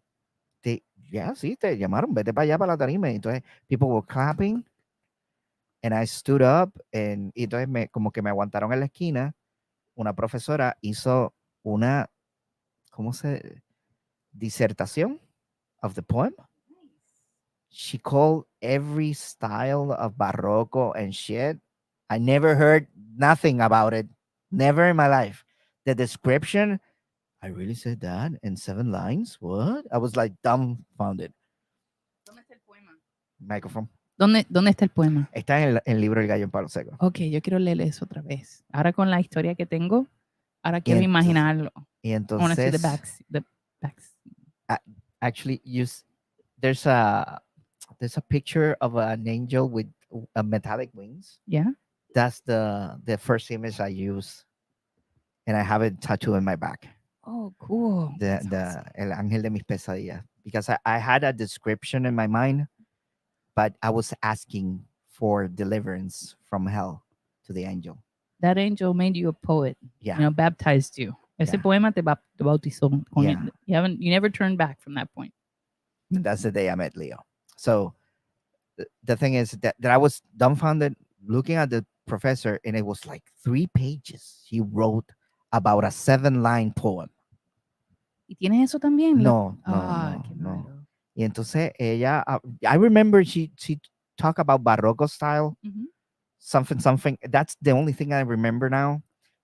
Sí, te llamaron, vete para allá para la tarima. Entonces, people were clapping. And I stood up. And entonces, como que me aguantaron en la esquina. Una profesora hizo una, ¿cómo se? Disertación of the poem. She called every style of barroco and shit. I never heard nothing about it. Never in my life. The description, I really said that in 7 lines? What? I was like dumbfounded. ¿Dónde está el poema? Microphone. ¿Dónde está el poema? Está en el libro El gallo en palo seco. Ok, yo quiero leer eso otra vez. Ahora con la historia que tengo, ahora quiero imaginarlo. Y I want to see entonces, the backs. actually, there's a picture of an angel with metallic wings. Yeah. That's the first image I use, and I have it tattooed in my back. Oh, cool. That's awesome. El ángel de mis pesadillas, because I had a description in my mind, but I was asking for deliverance from hell to the angel. That angel made you a poet. Yeah. You know, baptized you. Ese Yeah. poema te bautizó. Yeah. You never turned back from that point. That's the day I met Leo. So the thing is that I was dumbfounded looking at the professor, and it was like 3 pages. He wrote about a 7-line poem. ¿Y tienes eso también? No. Qué malo. Y entonces ella, I remember she talked about Barroco style, Mhm. something. That's the only thing I remember now.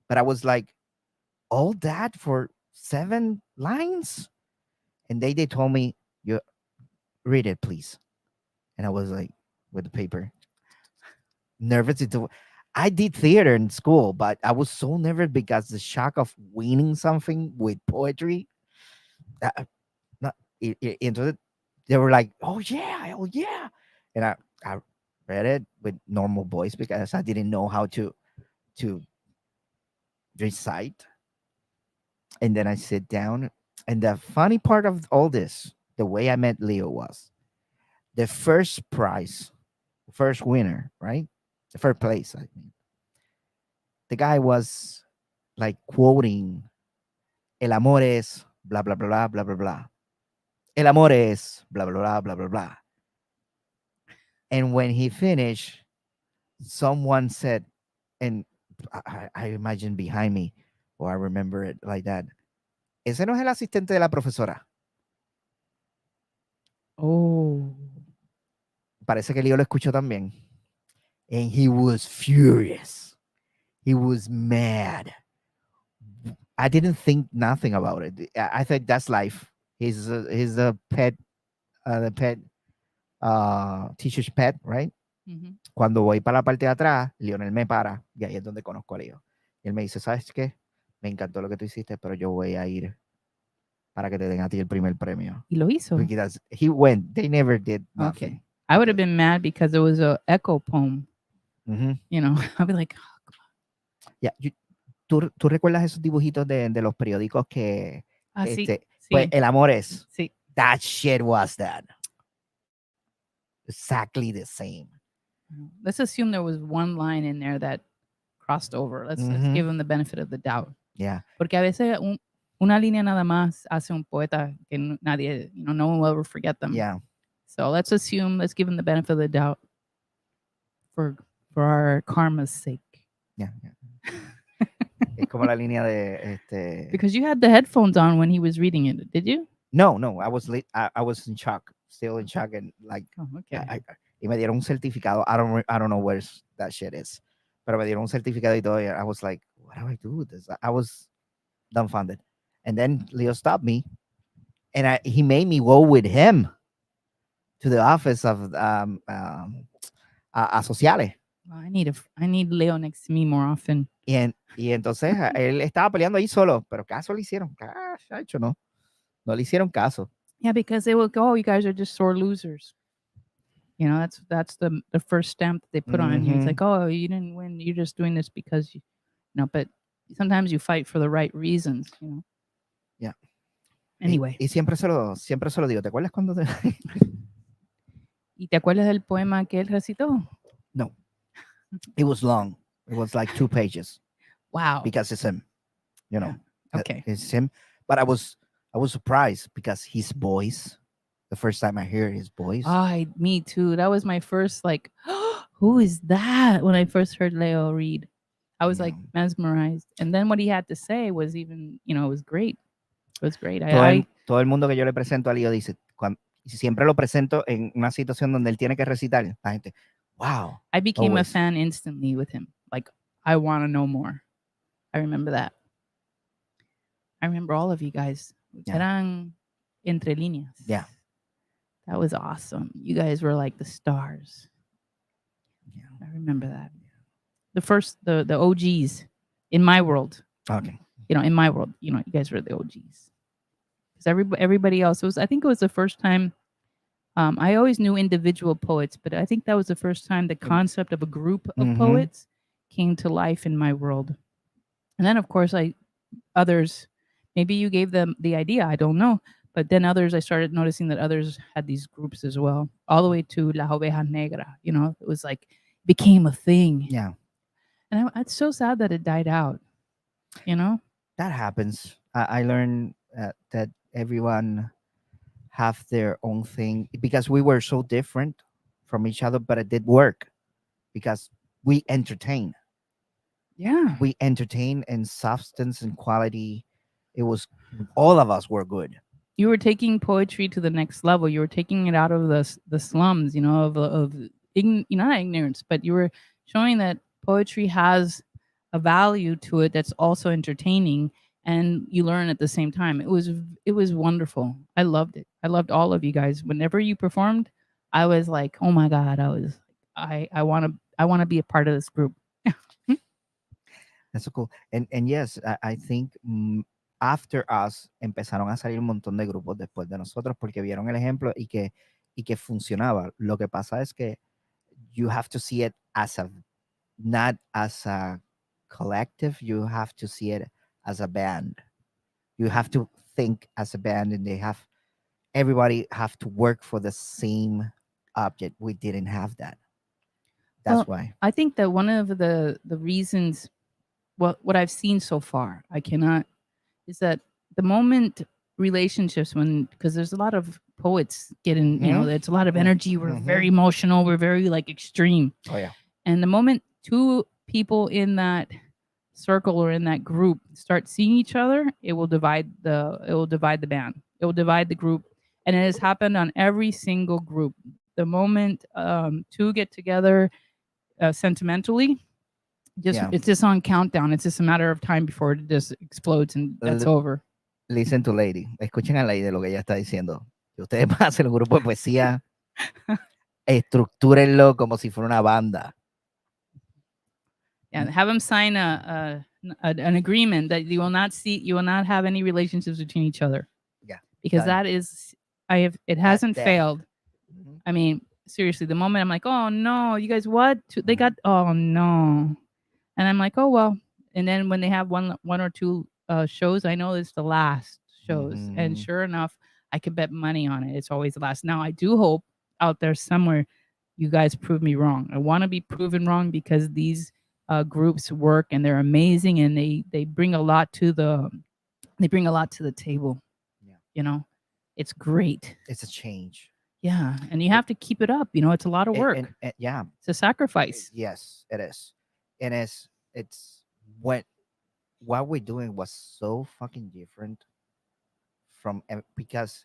But I was like, all that for 7 lines? And they told me, you read it, please. And I was like, with the paper, nervous. I did theater in school, but I was so nervous because the shock of winning something with poetry. Entonces, they were like, oh yeah. And I read it with normal voice because I didn't know how to recite. And then I sit down. And the funny part of all this, the way I met Leo, was the first prize, first winner, right? The first place, I mean. The guy was like quoting, el amor es blah, blah, blah, blah, blah, blah. El amor es blah, blah, blah, blah, blah, blah. And when he finished, someone said, and I imagine behind me, or I remember it like that, ese no es el asistente de la profesora. Oh. Parece que Leo lo escuchó también. And he was furious. He was mad. I didn't think nothing about it. I thought that's life. He's a pet, the pet, teacher's pet, right? Mhm. Cuando voy para la parte de atrás, Lionel me para, y ahí es donde conozco a Leo. Y él me dice, ¿sabes qué? Me encantó lo que tú hiciste, pero yo voy a ir para que te den a ti el primer premio. Y lo hizo. Because he went. They never did nothing. Okay. I would have been mad because it was a echo poem. Mm-hmm. You know, I'd be like, oh, come on. Yeah. ¿Tú recuerdas esos dibujitos de los periódicos que Sí. pues el amor es? Sí. That shit was that. Exactly the same. Let's assume there was one line in there that crossed over. Let's give him the benefit of the doubt. Yeah. Porque a veces una línea nada más hace un poeta que nadie, no one will ever forget them. Yeah. So let's give him the benefit of the doubt for our karma's sake. Yeah. Es como la línea de Because you had the headphones on when he was reading it, did you? No, I was late. I was in shock, still in shock, and like, okay. Y me dieron un certificado. I don't know where that shit is, pero me dieron un certificado y todo. And I was like, what do I do with this? I was dumbfounded. And then Leo stopped me, and he made me go with him to the office of Asociales. Well, I need Leo next to me more often. And Y entonces él estaba peleando ahí solo, pero caso le hicieron. Cacho, no. No le hicieron caso. Yeah, because they will go, oh, you guys are just sore losers. You know, that's the first stamp that they put on you. It's like, oh, you didn't win. You're just doing this because you know, but sometimes you fight for the right reasons, you know. Yeah. Anyway. Y siempre se lo digo. ¿Te acuerdas cuando ¿Y te acuerdas del poema que él recitó? No. It was long. It was like 2 pages. Wow. Because it's him. You know. Okay. It's him. But I was surprised because his voice, the first time I hear his voice. Me too. That was my first like, who is that? When I first heard Leo read, I was like mesmerized. And then what he had to say was even, you know, it was great. It was great. Todo el mundo que yo le presento a Leo dice, siempre lo presento en una situación donde él tiene que recitar, la gente, wow. I became a fan instantly with him. Like, I want to know more. I remember that. I remember all of you guys. Eran entre líneas. Yeah. That was awesome. You guys were like the stars. Yeah, I remember that. The first, the OGs in my world. Okay. You know, in my world, you know, you guys were the OGs. Because everybody else I think it was the first time. I always knew individual poets, but I think that was the first time the concept of a group of poets came to life in my world. And then, of course, others, maybe you gave them the idea, I don't know. But then others, I started noticing that others had these groups as well, all the way to La Oveja Negra. You know, it was like, became a thing. Yeah. And it's so sad that it died out, you know? That happens. I learned that everyone have their own thing because we were so different from each other, but it did work because we entertain. Yeah. We entertain in substance and quality. It was, all of us were good. You were taking poetry to the next level. You were taking it out of the slums, you know, of not ignorance, but you were showing that poetry has a value to it that's also entertaining, and you learn at the same time. It was wonderful. I loved it. I loved all of you guys. Whenever you performed, I was like, oh my God, I want to be a part of this group. That's so cool. And yes, I think after us empezaron a salir un montón de grupos después de nosotros porque vieron el ejemplo y que funcionaba. Lo que pasa es que you have to see it not as a collective, you have to see it as a band. You have to think as a band, and everybody have to work for the same object. We didn't have that. That's why. I think that one of the reasons, what I've seen so far, is that the moment relationships, because there's a lot of poets getting, you know, it's a lot of energy. We're very emotional. We're very like extreme. Oh yeah. And the moment two people in that circle or in that group start seeing each other, it will divide the band. It will divide the group. And it has happened on every single group. The moment two get together sentimentally, it's just on countdown. It's just a matter of time before it just explodes and that's over. Listen to Lady. Escuchen a Lady lo que ella está diciendo. Si ustedes van a hacer un grupo de poesía, estructúrenlo como si fuera una banda. Yeah, have them sign an agreement that you will not have any relationships between each other. Yeah, because it hasn't failed. Mm-hmm. I mean, seriously, the moment I'm like, oh no, you guys, what? They got, oh no, and I'm like, oh well. And then when they have one or two shows, I know it's the last shows, and sure enough, I could bet money on it. It's always the last. Now I do hope out there somewhere you guys prove me wrong. I want to be proven wrong because these groups work and they're amazing and they bring a lot to the table. Yeah, you know, it's great. It's a change. Yeah, and you have to keep it up. You know, it's a lot of work. And yeah, it's a sacrifice. Yes, it is. And it's what we're doing was so fucking different from, because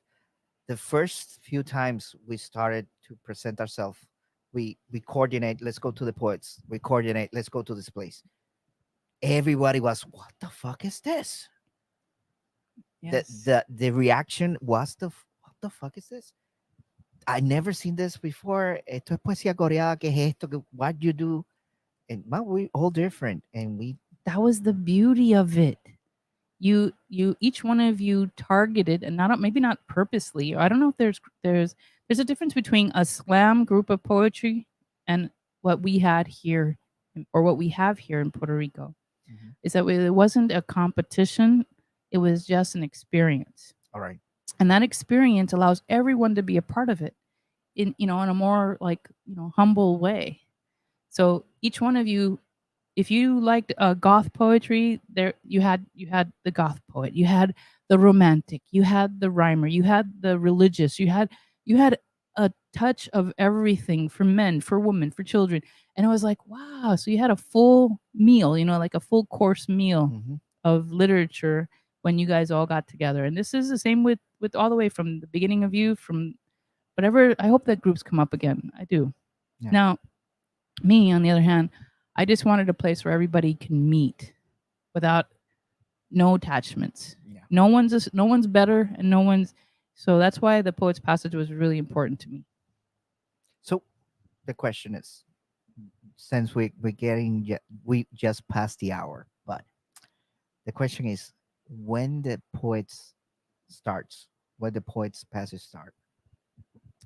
the first few times we started to present ourselves, we coordinate, let's go to the poets. We coordinate, let's go to this place. Everybody was, what the fuck is this? Yes. The reaction was what the fuck is this? I never seen this before. Esto es poesía coreana. ¿Qué es esto? What you do? And well, we all different, and we that was the beauty of it. You each one of you targeted, and not maybe not purposely. I don't know if there's a difference between a slam group of poetry and what we had here or what we have here in Puerto Rico. Mhm. Is that it wasn't a competition, it was just an experience. All right. And that experience allows everyone to be a part of it in in a more like humble way. So each one of you, if you liked goth poetry, there you had the goth poet, you had the romantic, you had the rhymer, you had the religious, you had a touch of everything for men, for women, for children. And I was like, wow, so you had a full meal, like a full course meal Mhm. of literature when you guys all got together. And this is the same with all the way from the beginning of you, from whatever. I hope that groups come up again. I do. Yeah. Now, me, on the other hand, I just wanted a place where everybody can meet without no attachments. Yeah. No one's better, and no one's. So that's why the Poet's Passage was really important to me. So the question is, since we're getting we just passed the hour, but the question is, when the poets starts, when the Poet's Passage start.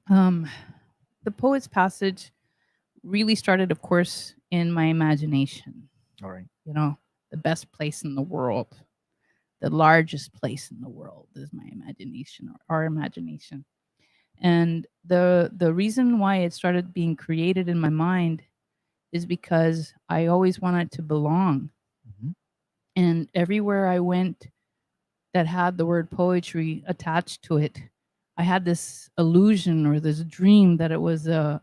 The Poet's Passage really started, of course, in my imagination. All right. The best place in the world, the largest place in the world is my imagination, or our imagination. And the reason why it started being created in my mind is because I always wanted to belong. Mhm. And everywhere I went that had the word poetry attached to it, I had this illusion or this dream that it was a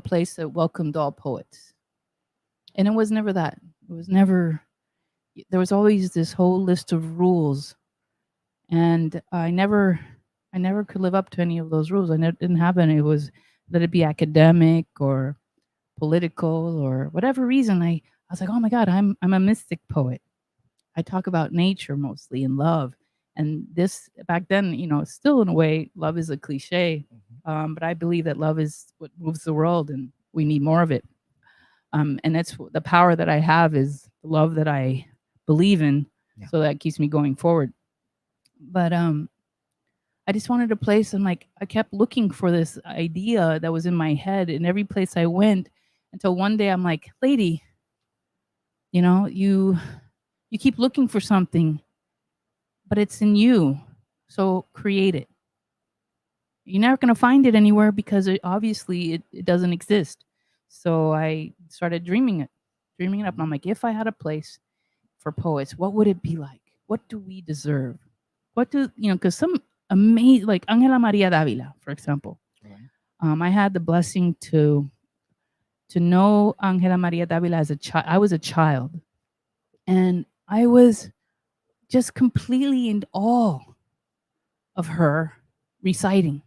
place that welcomed all poets. And it was never that. It was never, there was always this whole list of rules. And I never could live up to any of those rules. I didn't have any. It was, let it be academic or political or whatever reason. I was like, oh my God, I'm a mystic poet. I talk about nature mostly and love. And this back then, still in a way, love is a cliche. But I believe that love is what moves the world, and we need more of it. And that's the power that I have, is the love that I believe in. Yeah. So that keeps me going forward. But I just wanted a place, and like I kept looking for this idea that was in my head in every place I went, until one day I'm like, lady, you keep looking for something, but it's in you. So create it. You're never going to find it anywhere because obviously it doesn't exist. So I started dreaming it up. And I'm like, if I had a place for poets, what would it be like? What do we deserve? What do, because some amazing, like Ángela María Dávila, for example. Right. I had the blessing to know Ángela María Dávila as a child. I was a child, and I was just completely in awe of her reciting.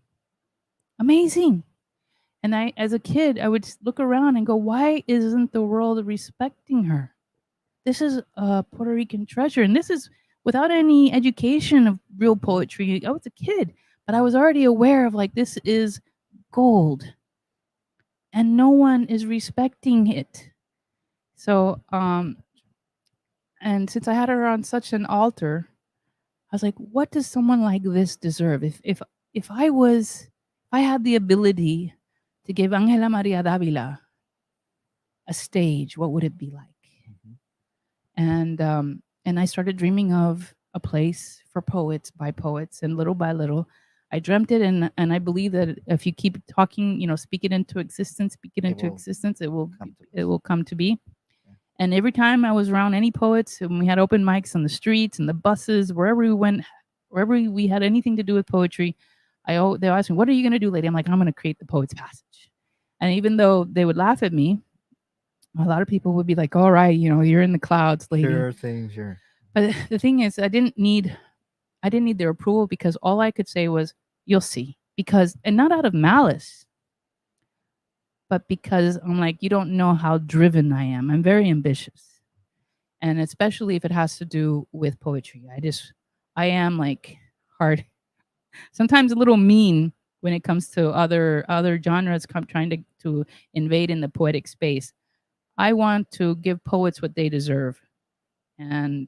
Amazing. And I, as a kid, I would look around and go, why isn't the world respecting her? This is a Puerto Rican treasure. And this is without any education of real poetry. I was a kid, but I was already aware of like, this is gold. And no one is respecting it. So, and since I had her on such an altar, I was like, what does someone like this deserve? If I had the ability to give Ángela María Dávila a stage, what would it be like? Mm-hmm. And I started dreaming of a place for poets by poets, and little by little, I dreamt it, and I believe that if you keep talking, speak it into existence, it will come to be. Yeah. And every time I was around any poets, and we had open mics on the streets and the buses, wherever we went, wherever we had anything to do with poetry, they asked me, "What are you going to do, lady?" I'm like, "I'm going to create the Poet's Passage." And even though they would laugh at me, a lot of people would be like, "All right, you're in the clouds, lady." Sure. But the thing is, I didn't need their approval, because all I could say was, "You'll see," and not out of malice, but because I'm like, you don't know how driven I am. I'm very ambitious, and especially if it has to do with poetry, I am like hard, sometimes a little mean when it comes to other genres trying to invade in the poetic space. I want to give poets what they deserve. And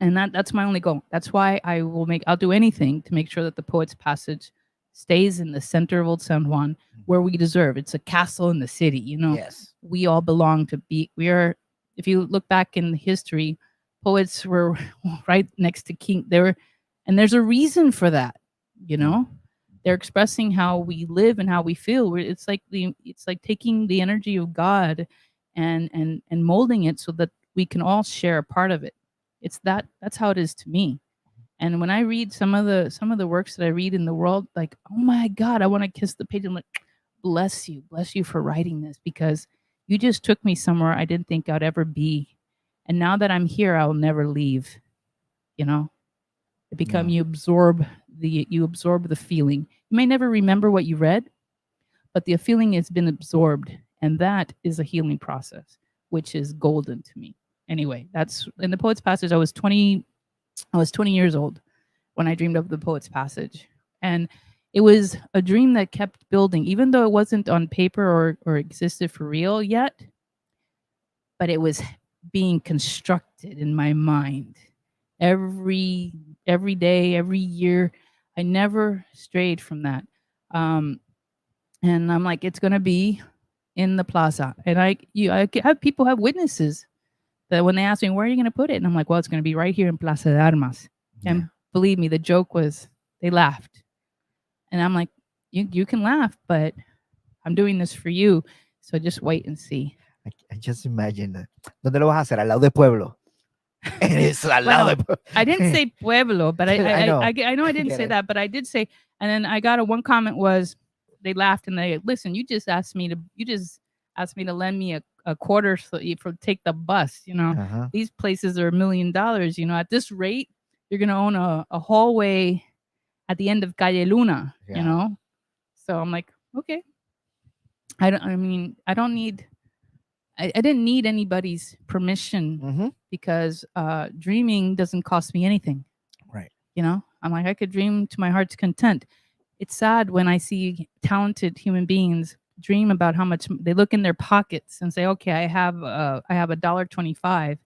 that's my only goal. That's why I'll do anything to make sure that the Poet's Passage stays in the center of Old San Juan, where we deserve. It's a castle in the city, you know. Yes. We all belong to be. We are. If you look back in history, poets were right next to king. And there's a reason for that, you know. They're expressing how we live and how we feel. It's like taking the energy of God and molding it so that we can all share a part of it. That's how it is to me. And when I read some of the works that I read in the world, like, oh my God, I want to kiss the page. I'm like, bless you for writing this, because you just took me somewhere I didn't think I'd ever be. And now that I'm here, I'll never leave. You know, you absorb the feeling. You may never remember what you read, but the feeling has been absorbed. And that is a healing process, which is golden to me. Anyway, that's in the Poet's Passage. I was 20 years old when I dreamed of the Poet's Passage. And it was a dream that kept building, even though it wasn't on paper or existed for real yet, but it was being constructed in my mind every day, every year. I never strayed from that. And I'm like, it's going to be in the plaza. And I have people have witnesses that when they ask me, where are you going to put it? And I'm like, well, it's going to be right here in Plaza de Armas. Yeah. And believe me, the joke was they laughed. And I'm like, you can laugh, but I'm doing this for you. So just wait and see. I just imagine that. ¿Dónde lo vas a hacer? Al lado de Pueblo. I didn't say Pueblo, but I know I didn't say that, but I did say, and then I got one comment was they laughed and they listen, you just asked me to lend me a quarter so you take the bus, you know. These places are $1 million, you know. At this rate, you're gonna own a hallway at the end of Calle Luna, you know. So I'm like, okay. I didn't need anybody's permission because dreaming doesn't cost me anything. Right. You know, I'm like, I could dream to my heart's content. It's sad when I see talented human beings dream about how much they look in their pockets and say, okay, I have $1.25.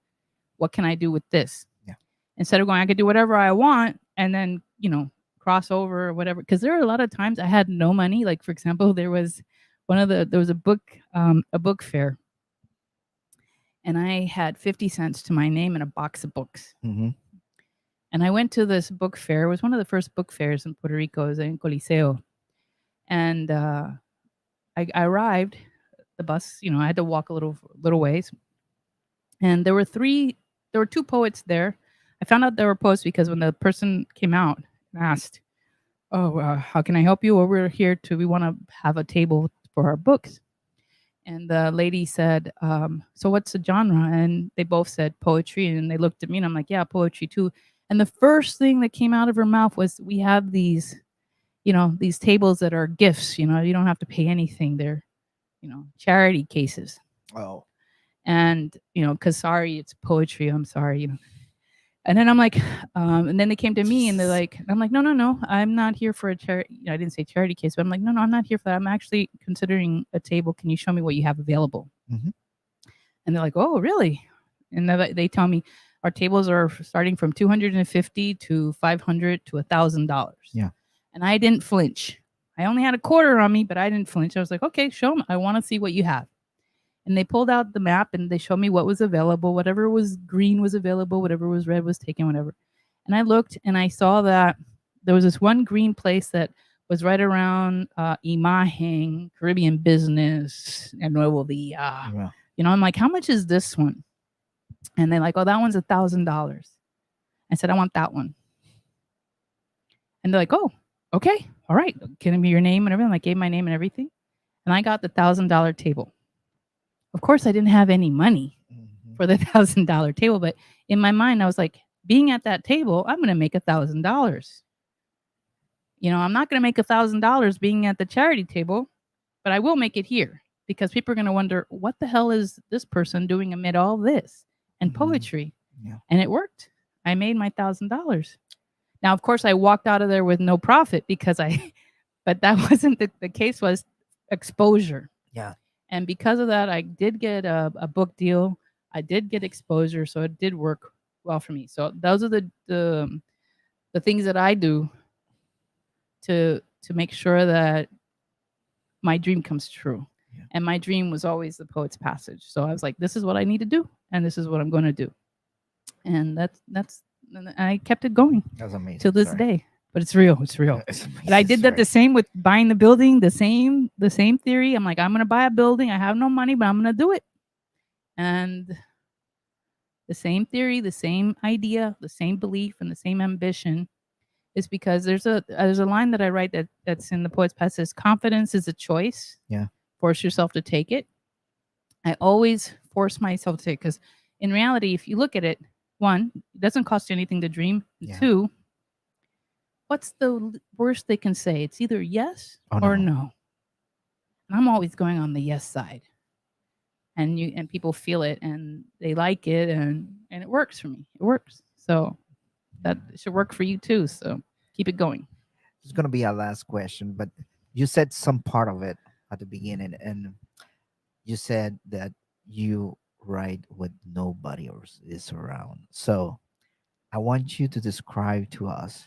What can I do with this? Yeah. Instead of going, I could do whatever I want and then, you know, cross over or whatever. Because there are a lot of times I had no money. Like, for example, there was a book fair. And I had 50 cents to my name and a box of books. And I went to this book fair. It was one of the first book fairs in Puerto Rico. It was in Coliseo. And I arrived, the bus, you know, I had to walk a little ways. And there were two poets there. I found out there were poets because when the person came out and asked, how can I help you? Well, we want to have a table for our books. And the lady said, so what's the genre? And they both said poetry. And they looked at me and I'm like, yeah, poetry too. And the first thing that came out of her mouth was, we have these, you know, these tables that are gifts, you know, you don't have to pay anything. They're, you know, charity cases. Oh. And, you know, because sorry, it's poetry. I'm sorry, you know. And then I'm like, and then they came to me and they're like, I'm like, no, I'm not here for a charity. I didn't say charity case, but I'm like, no, I'm not here for that. I'm actually considering a table. Can you show me what you have available? And they're like, oh, really? And they tell me our tables are starting from $250 to $500 to $1,000. Yeah. And I didn't flinch. I only had a quarter on me, but I didn't flinch. I was like, okay, show me. I want to see what you have. And they pulled out the map and they showed me what was available. Whatever was green was available. Whatever was red was taken, whatever. And I looked and I saw that there was this one green place that was right around Imagen, Caribbean Business, and Nuevo Dia. Yeah. You know, I'm like, how much is this one? And they're like, oh, that one's $1,000. I said, I want that one. And they're like, oh, okay. All right. Can it be your name and everything? I gave my name and everything. And I got the $1,000 table. Of course, I didn't have any money for the $1,000 table, but in my mind, I was like, being at that table, I'm going to make $1,000. You know, I'm not going to make $1,000 being at the charity table, but I will make it here because people are going to wonder, what the hell is this person doing amid all this and poetry? Yeah. And it worked. I made my $1,000. Now, of course, I walked out of there with no profit but that wasn't the case. Was exposure. Yeah. And because of that, I did get a book deal. I did get exposure, so it did work well for me. So those are the things that I do to make sure that my dream comes true. Yeah. And my dream was always the Poet's Passage. So I was like, this is what I need to do, and this is what I'm going to do. And that's and I kept it going That's amazing. till this day. But it's real. It's real. It's amazing. But I did that the same with buying the building, the same theory. I'm like, I'm gonna buy a building. I have no money, but I'm gonna do it. And the same theory, the same idea, the same belief, and the same ambition is because there's a line that I write that's in the Poet's Passage. Confidence is a choice. Yeah. Force yourself to take it. I always force myself to take, because in reality, if you look at it, one, it doesn't cost you anything to dream. Yeah. Two, what's the worst they can say? It's either yes or no. And I'm always going on the yes side. And people feel it and they like it, and it works for me. It works. So that should work for you too. So keep it going. It's gonna be our last question, but you said some part of it at the beginning, and you said that you write when nobody else is around. So I want you to describe to us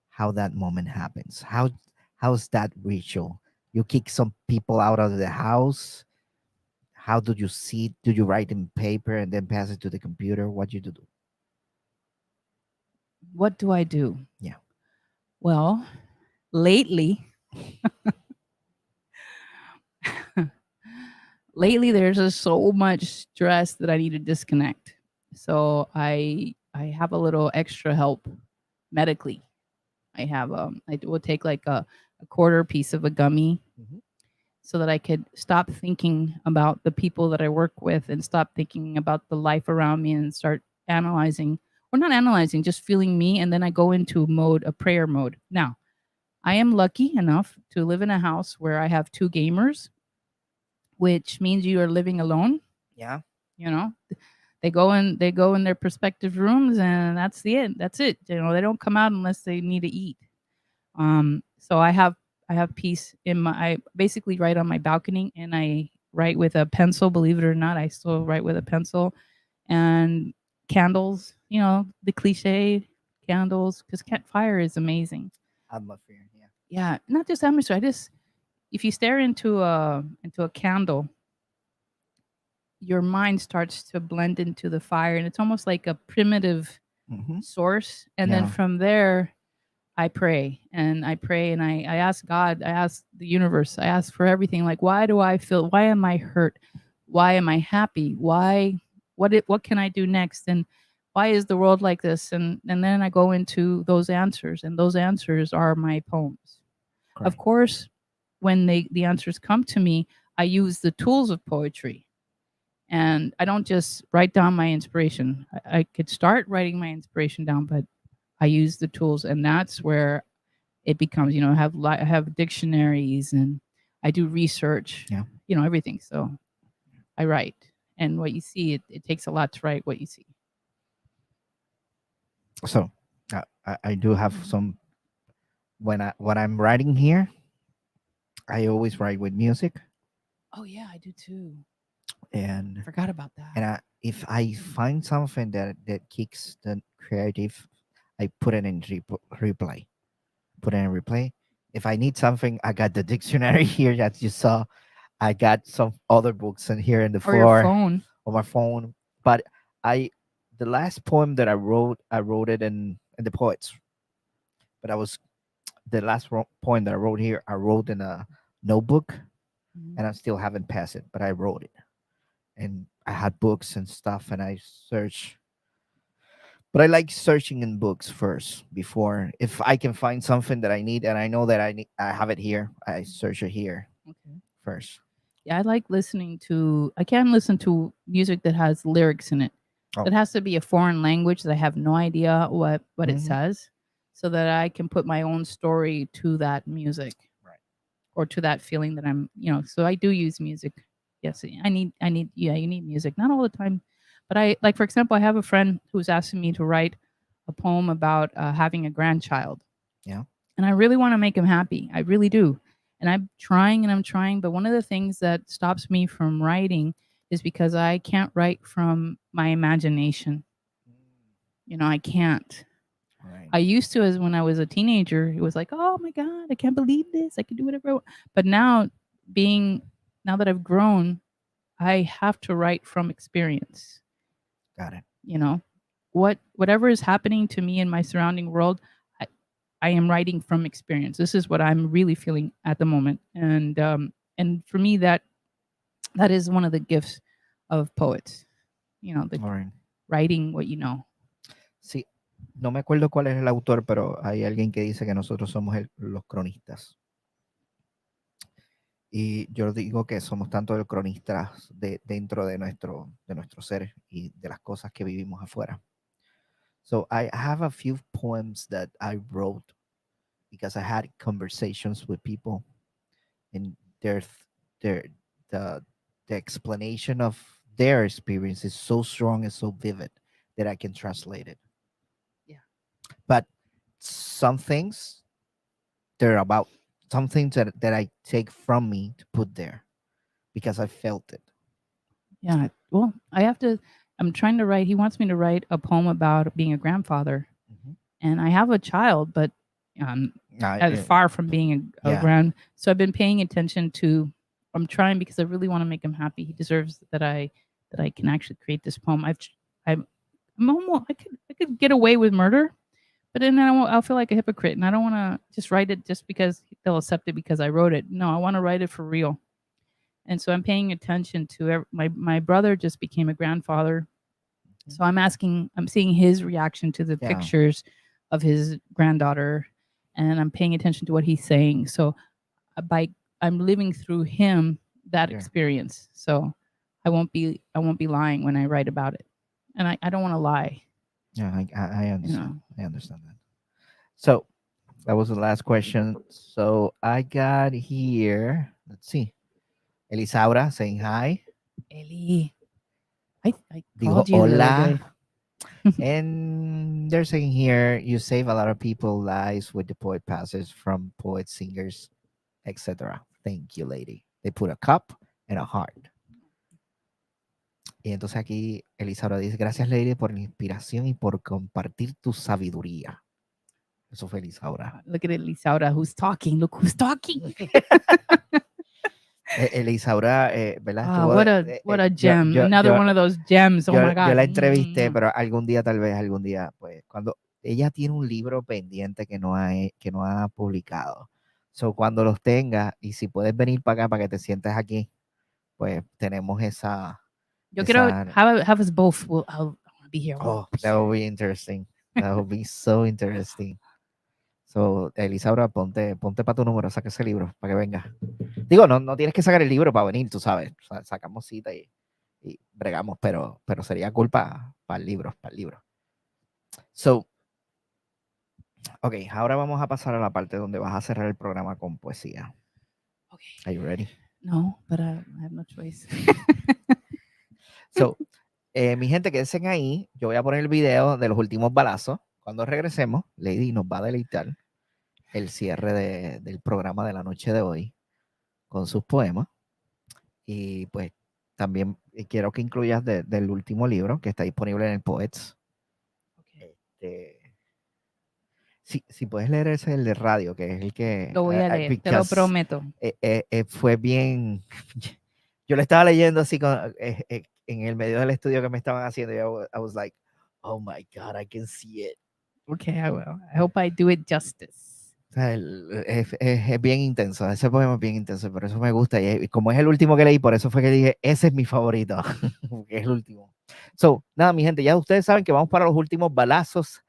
how that moment happens. How's that ritual? You kick some people out of the house. How do you see? Do you write in paper and then pass it to the computer? What do you do? What do I do? Yeah. Well, lately, there's just so much stress that I need to disconnect. So I have a little extra help medically. I have I will take like a quarter piece of a gummy, so that I could stop thinking about the people that I work with and stop thinking about the life around me and start analyzing, or not analyzing, just feeling me. And then I go into a prayer mode. Now, I am lucky enough to live in a house where I have 2 gamers, which means you are living alone. Yeah. You know, they go in their respective rooms, and that's it. You know, they don't come out unless they need to eat. So I have peace I basically write on my balcony, and I write with a pencil. Believe it or not, I still write with a pencil, and candles, you know, the cliche candles, because fire is amazing. Atmosphere. Yeah. Yeah. Not just atmosphere. If you stare into a candle, your mind starts to blend into the fire, and it's almost like a primitive source. And then from there, I pray and I ask God, I ask the universe, I ask for everything. Like, why am I hurt? Why am I happy? What can I do next? And why is the world like this? And then I go into those answers, and those answers are my poems. Correct. Of course, when the answers come to me, I use the tools of poetry. And I don't just write down my inspiration. I could start writing my inspiration down, but I use the tools, and that's where it becomes, you know, I have dictionaries, and I do research, you know, everything. So I write, and what you see, it takes a lot to write what you see. So I do have some, when I'm writing here, I always write with music. Oh yeah, I do too. And I forgot about that. And if I find something that kicks the creative, I put it in replay. Put it in replay. If I need something, I got the dictionary here that you saw. I got some other books in here in the floor. On my phone. But the last poem that I wrote it in the Poets. But the last poem that I wrote here, I wrote in a notebook, and I still haven't passed it, but I wrote it. And I had books and stuff, and I searched. But I like searching in books first before, if I can find something that I need and I know that I have it here, I search it here first. Yeah, I like listening to. I can listen to music that has lyrics in it. It has to be a foreign language that I have no idea what it says, so that I can put my own story to that music, or to that feeling that I'm. You know, so I do use music. Yes, I need. Yeah, you need music. Not all the time. But I, like, for example, I have a friend who's asking me to write a poem about having a grandchild. Yeah. And I really want to make him happy. I really do. And I'm trying. But one of the things that stops me from writing is because I can't write from my imagination. I can't. Right. I used to, as when I was a teenager, it was like, oh my God, I can't believe this. I can do whatever I want. But now that I've grown, I have to write from experience. Got it. Whatever is happening to me in my surrounding world, I am writing from experience. This is what I'm really feeling at the moment. And for me, that is one of the gifts of poets, Right. writing what you know. Sí, no me acuerdo cuál es el autor, pero hay alguien que dice que nosotros somos los cronistas. Y yo digo que somos tanto los cronistas dentro de nuestro ser y de las cosas que vivimos afuera. So I have a few poems that I wrote because I had conversations with people, and the explanation of their experience is so strong and so vivid that I can translate it. Yeah. But some things, they're about some things that I take from me to put there because I felt it. Yeah. Well, I'm trying to write. He wants me to write a poem about being a grandfather. Mhm. And I have a child, but far from being a grand. So I've been paying attention to, I'm trying because I really want to make him happy. He deserves that I can actually create this poem. I could get away with murder, but then I'll feel like a hypocrite, and I don't want to just write it just because they'll accept it because I wrote it. No, I want to write it for real. And so I'm paying attention to my brother just became a grandfather. So I'm seeing his reaction to the pictures of his granddaughter, and I'm paying attention to what he's saying. So I'm living through him that experience. So I won't be lying when I write about it. And I don't want to lie. Yeah, I understand. I understand that. So that was the last question. So I got here, let's see, Elisaura saying hi. Eli, I Digo, called you the other hola. day. And they're saying here, you save a lot of people's lives with the poet passes from poets, singers, etc. Thank you, lady. They put a cup and a heart. Y entonces aquí Elisaura dice, gracias, lady, por la inspiración y por compartir tu sabiduría. Eso fue Elisaura. Look at Elisaura, who's talking. Look who's talking. Elisaura, ¿verdad? What a gem. Another one of those gems. Oh my God. Yo la entrevisté, pero algún día, pues, cuando ella tiene un libro pendiente que no ha publicado. So, cuando los tenga, y si puedes venir para acá, para que te sientes aquí, pues tenemos esa... Yo quiero have us both. I'll be here. Oh, that will be interesting. That will be so interesting. So, Elisaura, ponte para tu número, saca ese libro para que venga. Digo, no tienes que sacar el libro para venir, tú sabes. O sea, sacamos cita y bregamos, pero sería culpa para el libro. So, ok, ahora vamos a pasar a la parte donde vas a cerrar el programa con poesía. Okay. Are you ready? No, but I have no choice. So, mi gente, quédense ahí. Yo voy a poner el video de los últimos balazos. Cuando regresemos, Lady nos va a deleitar el cierre del programa de la noche de hoy con sus poemas. Y pues también quiero que incluyas del último libro que está disponible en el Poets. Okay. Si puedes leer ese, el de radio, que es el que... Lo voy a leer, te lo prometo. Fue bien... Yo lo estaba leyendo así en el medio del estudio que me estaban haciendo y I was like, oh my God, I can see it. Okay, I will. I hope I do it justice. O sea, es bien intenso, ese poema es bien intenso, por eso me gusta. Y como es el último que leí, por eso fue que dije, ese es mi favorito, porque es el último. So, nada, mi gente, ya ustedes saben que vamos para los últimos balazos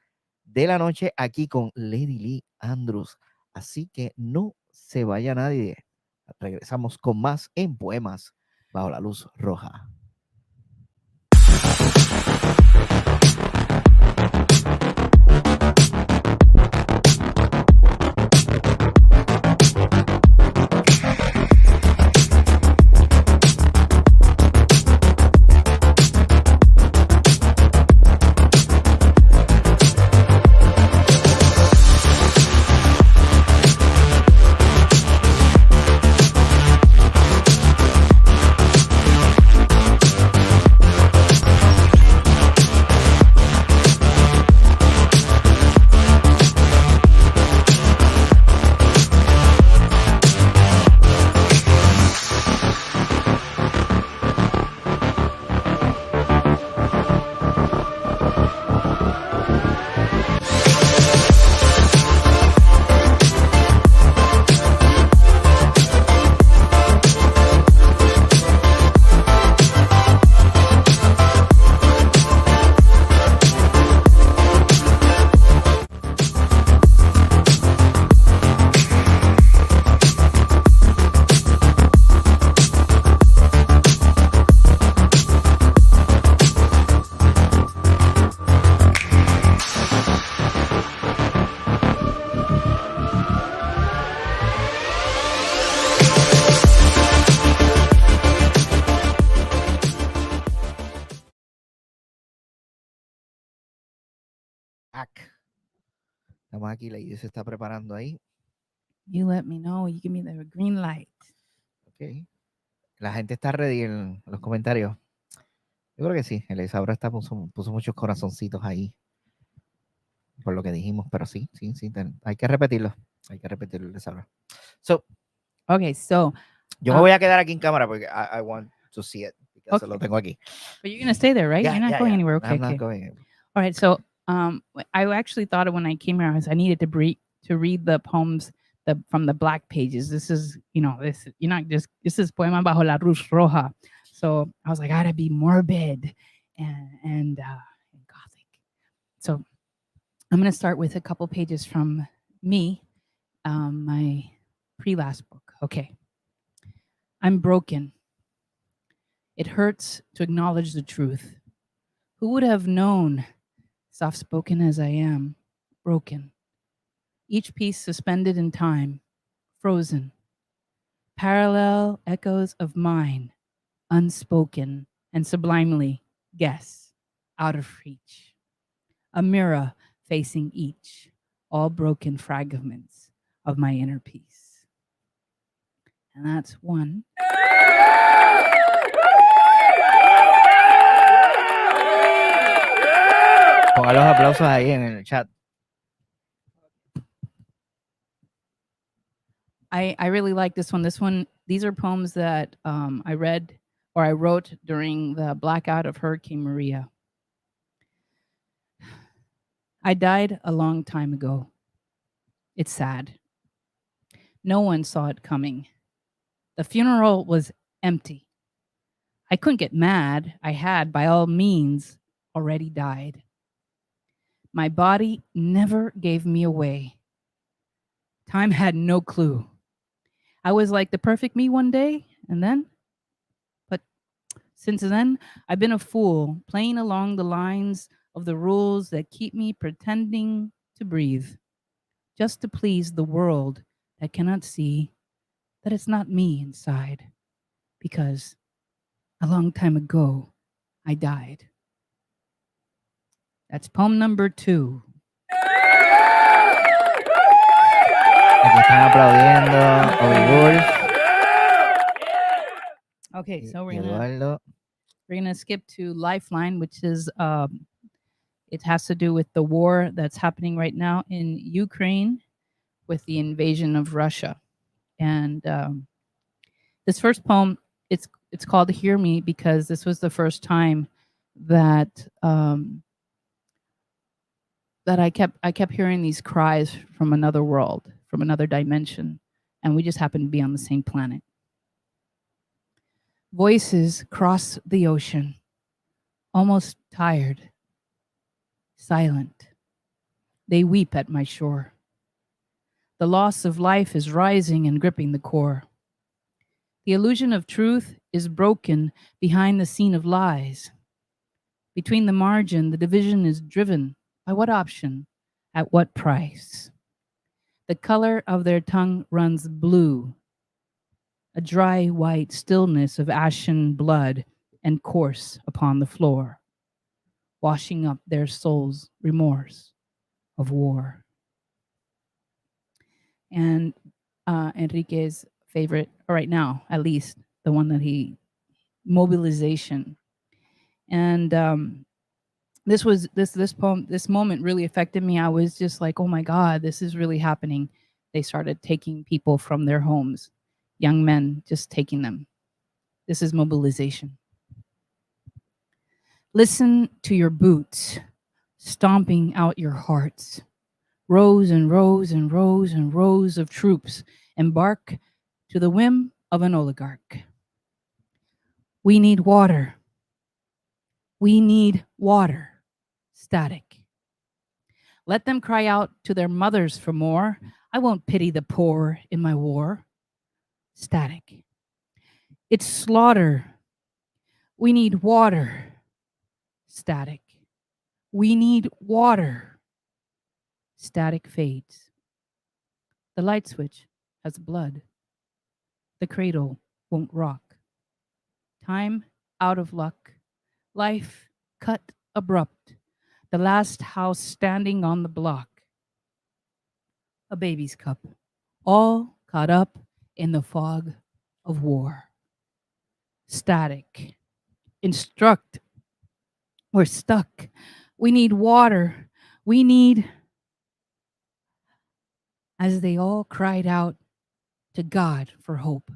de la noche aquí con Lady Lee Andrews. Así que no se vaya nadie. Regresamos con más en Poemas Bajo la Luz Roja. back. Estamos aquí, Lady se está preparando ahí. You let me know. You give me the green light. Ok. La gente está ready en los comentarios. Yo creo que sí. El Isaura puso muchos corazoncitos ahí. Por lo que dijimos, pero sí. Hay que repetirlo. El Isaura. So, Okay, so yo me voy a quedar aquí en cámara porque I want to see it. Porque lo tengo aquí. but you're gonna stay there, right? Yeah, You're not going anywhere. Okay, I'm not going anywhere. All right. So I actually thought when I came here, I needed to read the poems from the black pages. This is, this is Poema Bajo la Luz Roja. So I was like, I gotta be morbid and gothic. So I'm gonna start with a couple pages from me, my pre-last book. Okay. I'm broken. It hurts to acknowledge the truth. Who would have known, soft-spoken as I am, broken? Each piece suspended in time, frozen. Parallel echoes of mine, unspoken and sublimely guess, out of reach. A mirror facing each, all broken fragments of my inner peace. And that's one. Ponga los aplausos ahí en el chat. I really like this one. These are poems that I read or I wrote during the blackout of Hurricane Maria. I died a long time ago. It's sad. No one saw it coming. The funeral was empty. I couldn't get mad. I had, by all means, already died. My body never gave me away. Time had no clue. I was like the perfect me one day, but since then, I've been a fool, playing along the lines of the rules that keep me pretending to breathe, just to please the world that cannot see that it's not me inside, because a long time ago, I died. That's poem number 2. Aquí están aplaudiendo. Okay, so we're gonna skip to Lifeline, which is it has to do with the war that's happening right now in Ukraine with the invasion of Russia. And this first poem, it's called "Hear Me" because this was the first time that that I kept hearing these cries from another world, from another dimension, and we just happened to be on the same planet. Voices cross the ocean, almost tired, silent. They weep at my shore. The loss of life is rising and gripping the core. The illusion of truth is broken behind the scene of lies. Between the margin, the division is driven. By what option? At what price? The color of their tongue runs blue, a dry white stillness of ashen blood and course upon the floor, washing up their soul's remorse of war. And Enrique's favorite, right now, at least, the one that mobilization. And this poem, this moment really affected me. I was just like, oh my God, this is really happening. They started taking people from their homes, young men, just taking them. This is mobilization. Listen to your boots stomping out your hearts. Rows and rows and rows and rows of troops embark to the whim of an oligarch. We need water. We need water. Static. Let them cry out to their mothers for more. I won't pity the poor in my war. Static. It's slaughter. We need water. Static. We need water. Static fades. The light switch has blood. The cradle won't rock. Time out of luck. Life cut abrupt. the last house standing on the block, a baby's cup, all caught up in the fog of war. Static. Instruct. We're stuck. We need water. We need. As they all cried out to God for hope.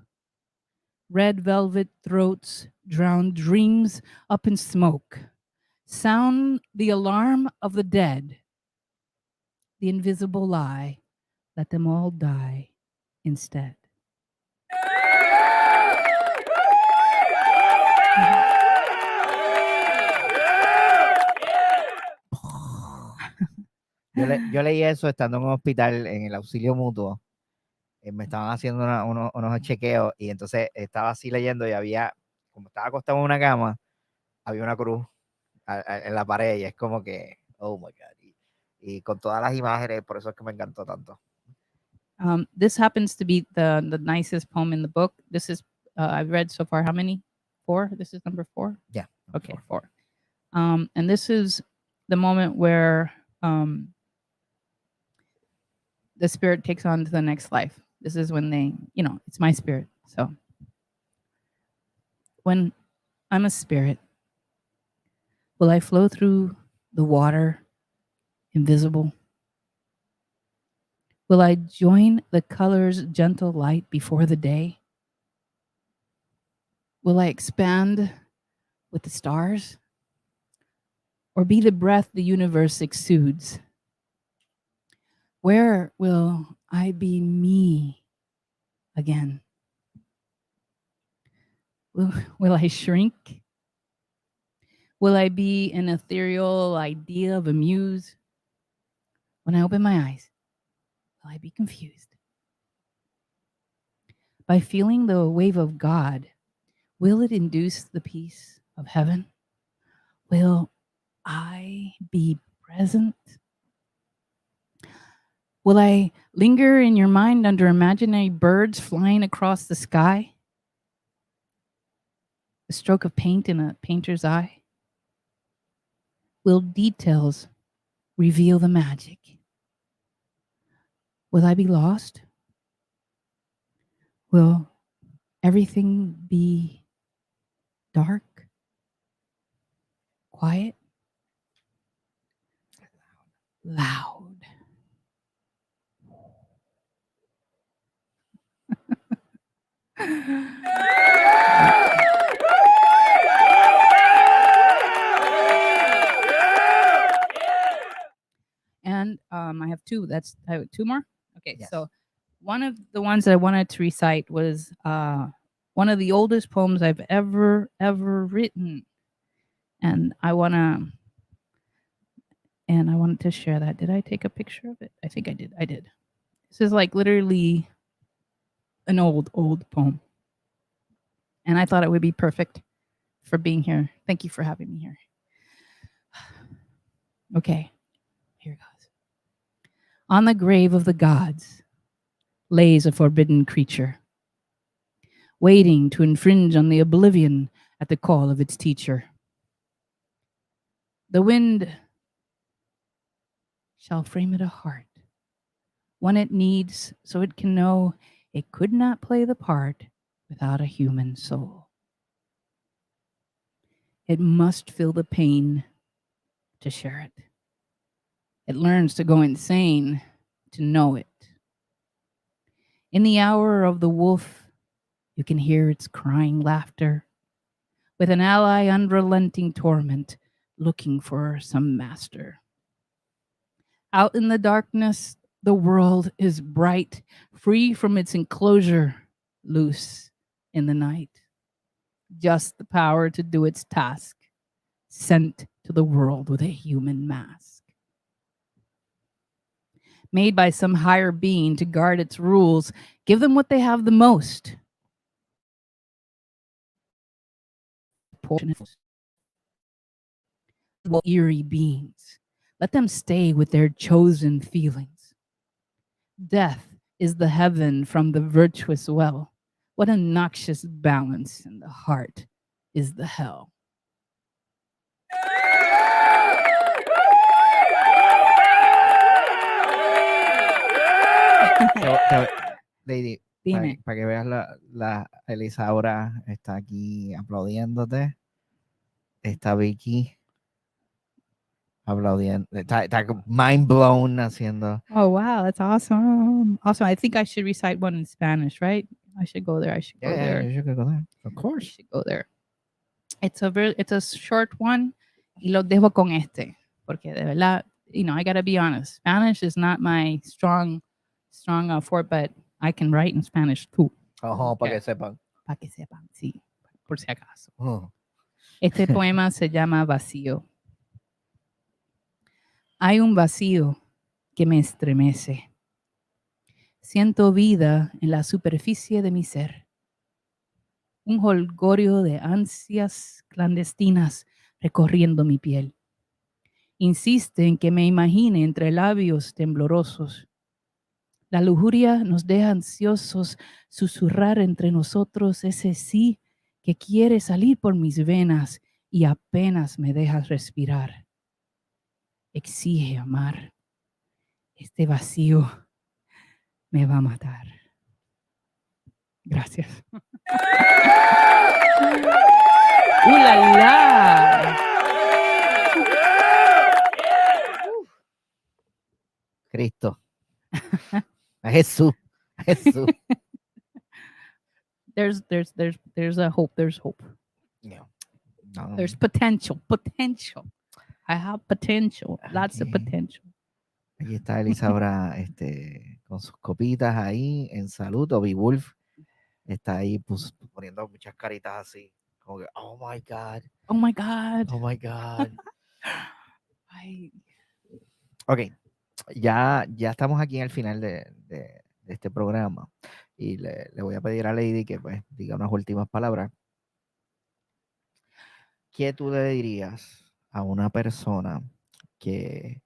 Red velvet throats drowned dreams up in smoke. Sound the alarm of the dead. The invisible lie. Let them all die instead. Yo leí eso estando en un hospital en el auxilio mutuo. Me estaban haciendo unos chequeos y entonces estaba así leyendo y había, como estaba acostado en una cama, había una cruz en la pared y es como que, oh my God. Y con todas las imágenes, por eso es que me encantó tanto. This happens to be the nicest poem in the book. This is, I've read so far, how many? 4? This is number 4? Yeah. Okay, 4. And this is the moment where the spirit takes on to the next life. This is when they, it's my spirit. So when I'm a spirit, will I flow through the water, invisible? Will I join the color's gentle light before the day? Will I expand with the stars? Or be the breath the universe exudes? Where will I be me again? Will I shrink? Will I be an ethereal idea of a muse? When I open my eyes, will I be confused? By feeling the wave of God, will it induce the peace of heaven? Will I be present? Will I linger in your mind under imaginary birds flying across the sky? A stroke of paint in a painter's eye? Will details reveal the magic? Will I be lost? Will everything be dark? Quiet? Loud. And I have 2. I have 2 more. Okay, yes. So one of the ones I wanted to recite was one of the oldest poems I've ever written, and I wanted to share that. Did I take a picture of it? I think I did. This is like literally an old poem, and I thought it would be perfect for being here. Thank you for having me here. Okay, here it goes. On the grave of the gods lays a forbidden creature, waiting to infringe on the oblivion at the call of its teacher. The wind shall frame it a heart, one it needs so it can know it could not play the part without a human soul. It must feel the pain to share it. It learns to go insane to know it. In the hour of the wolf, you can hear its crying laughter, with an ally unrelenting torment, looking for some master. Out in the darkness, the world is bright, free from its enclosure, loose in the night. Just the power to do its task, sent to the world with a human mask. Made by some higher being to guard its rules, give them what they have the most. Eerie beings. Let them stay with their chosen feelings. Death is the heaven from the virtuous well. What a noxious balance in the heart is the hell. Lady, Dime. para que veas la Elisa ahora está aquí aplaudiéndote. Está Vicky aplaudiendo. Está mind blown haciendo. Oh, wow. That's awesome. Also, I think I should recite one in Spanish, right? I should go there. I should go there. You should go there. Of I course. should go there. It's a short one. Y lo dejo con este. Porque de verdad, you know, I got to be honest. Spanish is not my strong fort, but I can write in Spanish too. Ojo, para que sepan. Para que sepan, sí. Por si acaso. Oh. Este poema se llama Vacío. Hay un vacío que me estremece. Siento vida en la superficie de mi ser. Un jolgorio de ansias clandestinas recorriendo mi piel. Insiste en que me imagine entre labios temblorosos. La lujuria nos deja ansiosos susurrar entre nosotros ese sí que quiere salir por mis venas y apenas me dejas respirar. Exige amar. Este vacío me va a matar. Gracias. ¡La, la! Cristo. A Jesús. A Jesús. There's a hope. There's hope. No. There's potential. Potential. I have potential. Lots of potential. Aquí está Elisa ahora con sus copitas ahí en salud. Obi Wolf está ahí poniendo muchas caritas así. Como que, oh my God. Oh my God. Oh my God. Ay. Ok, ya estamos aquí al final de este programa y le voy a pedir a Lady que pues diga unas últimas palabras. ¿Qué tú le dirías a una persona que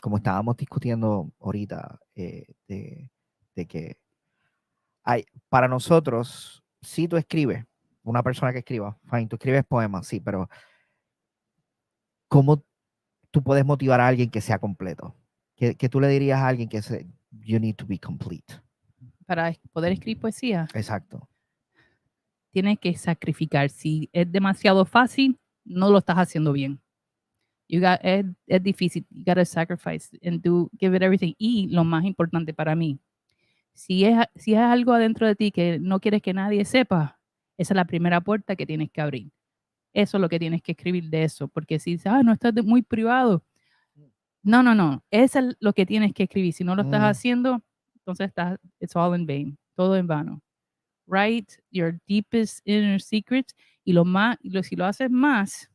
como estábamos discutiendo ahorita, de que para nosotros, si tú escribes, una persona que escriba, fine, tú escribes poemas, sí, pero ¿cómo tú puedes motivar a alguien que sea completo? ¿Qué tú le dirías a alguien que you need to be complete? Para poder escribir poesía, Exacto. tienes que sacrificar. Si es demasiado fácil, no lo estás haciendo bien. Es difícil. You gotta sacrifice and give it everything. Y lo más importante para mí, si es algo adentro de ti que no quieres que nadie sepa, esa es la primera puerta que tienes que abrir. Eso es lo que tienes que escribir de eso. Porque si dices, no, estás muy privado. No. Eso es lo que tienes que escribir. Si no lo estás haciendo, entonces it's all in vain. Todo en vano. Write your deepest inner secrets. Y si lo haces más,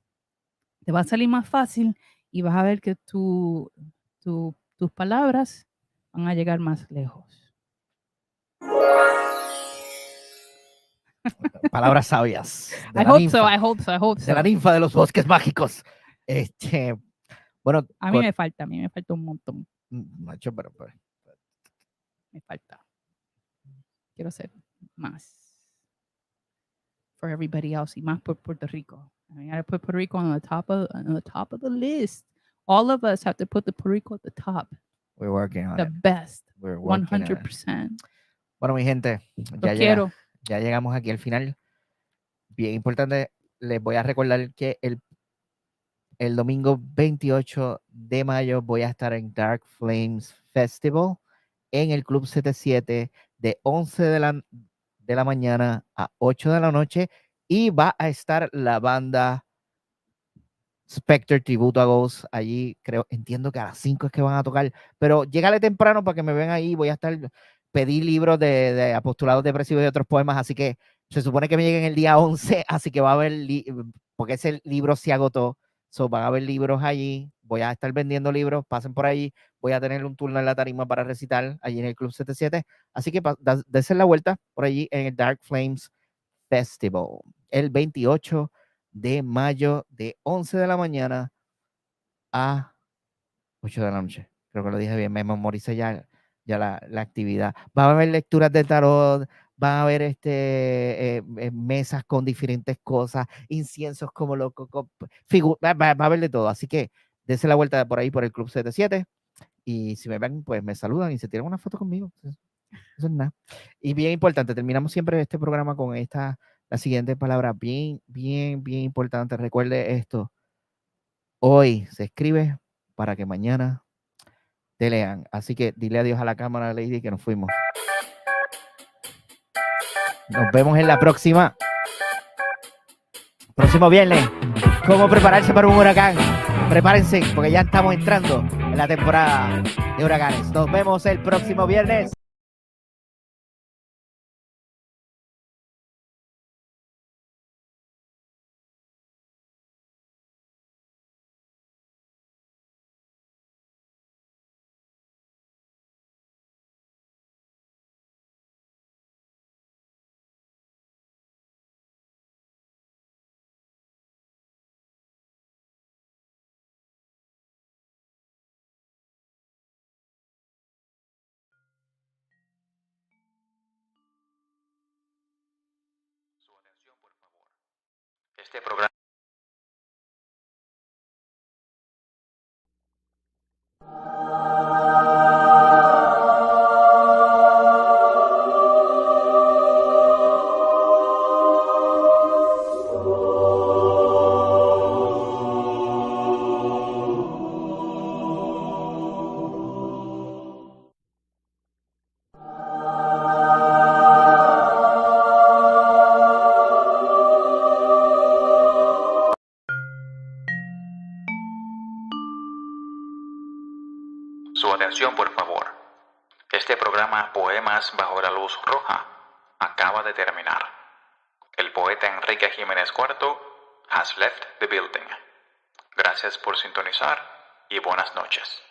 te va a salir más fácil y vas a ver que tus palabras van a llegar más lejos. Palabras sabias. I hope so. De la ninfa de los bosques mágicos. Bueno, a mí me falta un montón. Macho, pero me falta. Quiero ser más. For everybody else y más por Puerto Rico. I gotta put Puerto Rico on the top of the list. All of us have to put the Puerto Rico at the top. We're working on the it. Best. We're working 100%. Bueno, mi gente, ya llegamos aquí al final. Bien importante, les voy a recordar que el domingo 28 de mayo voy a estar en Dark Flames Festival en el Club 77 de 11 de la mañana a 8 de la noche y va a estar la banda Spectre Tributo a Ghost allí, entiendo que a las 5 es que van a tocar, pero llégale temprano para que me vean ahí. Voy a pedir libros de apostolados depresivos y otros poemas, así que se supone que me lleguen el día 11, así que va a haber, porque ese libro se agotó, van a haber libros allí, voy a estar vendiendo libros, pasen por ahí, voy a tener un turno en la tarima para recitar allí en el Club 77, así que dense la vuelta por allí en el Dark Flames Festival, el 28 de mayo de 11 de la mañana a 8 de la noche. Creo que lo dije bien, me memoricé ya la actividad. Va a haber lecturas de tarot, va a haber mesas con diferentes cosas, inciensos como va a haber de todo. Así que dense la vuelta por ahí por el Club 77 Y si me ven, pues me saludan y se tiran una foto conmigo. Eso es nada. Y bien importante, terminamos siempre este programa con la siguiente palabra, bien importante. Recuerde esto. Hoy se escribe para que mañana te lean. Así que dile adiós a la cámara, Lady, que nos fuimos. Nos vemos en la próxima. Próximo viernes. ¿Cómo prepararse para un huracán? Prepárense, porque ya estamos entrando en la temporada de huracanes. Nos vemos el próximo viernes. Este programa. Su atención, por favor. Este programa Poemas bajo la luz roja acaba de terminar. El poeta Enrique Jiménez IV has left the building. Gracias por sintonizar y buenas noches.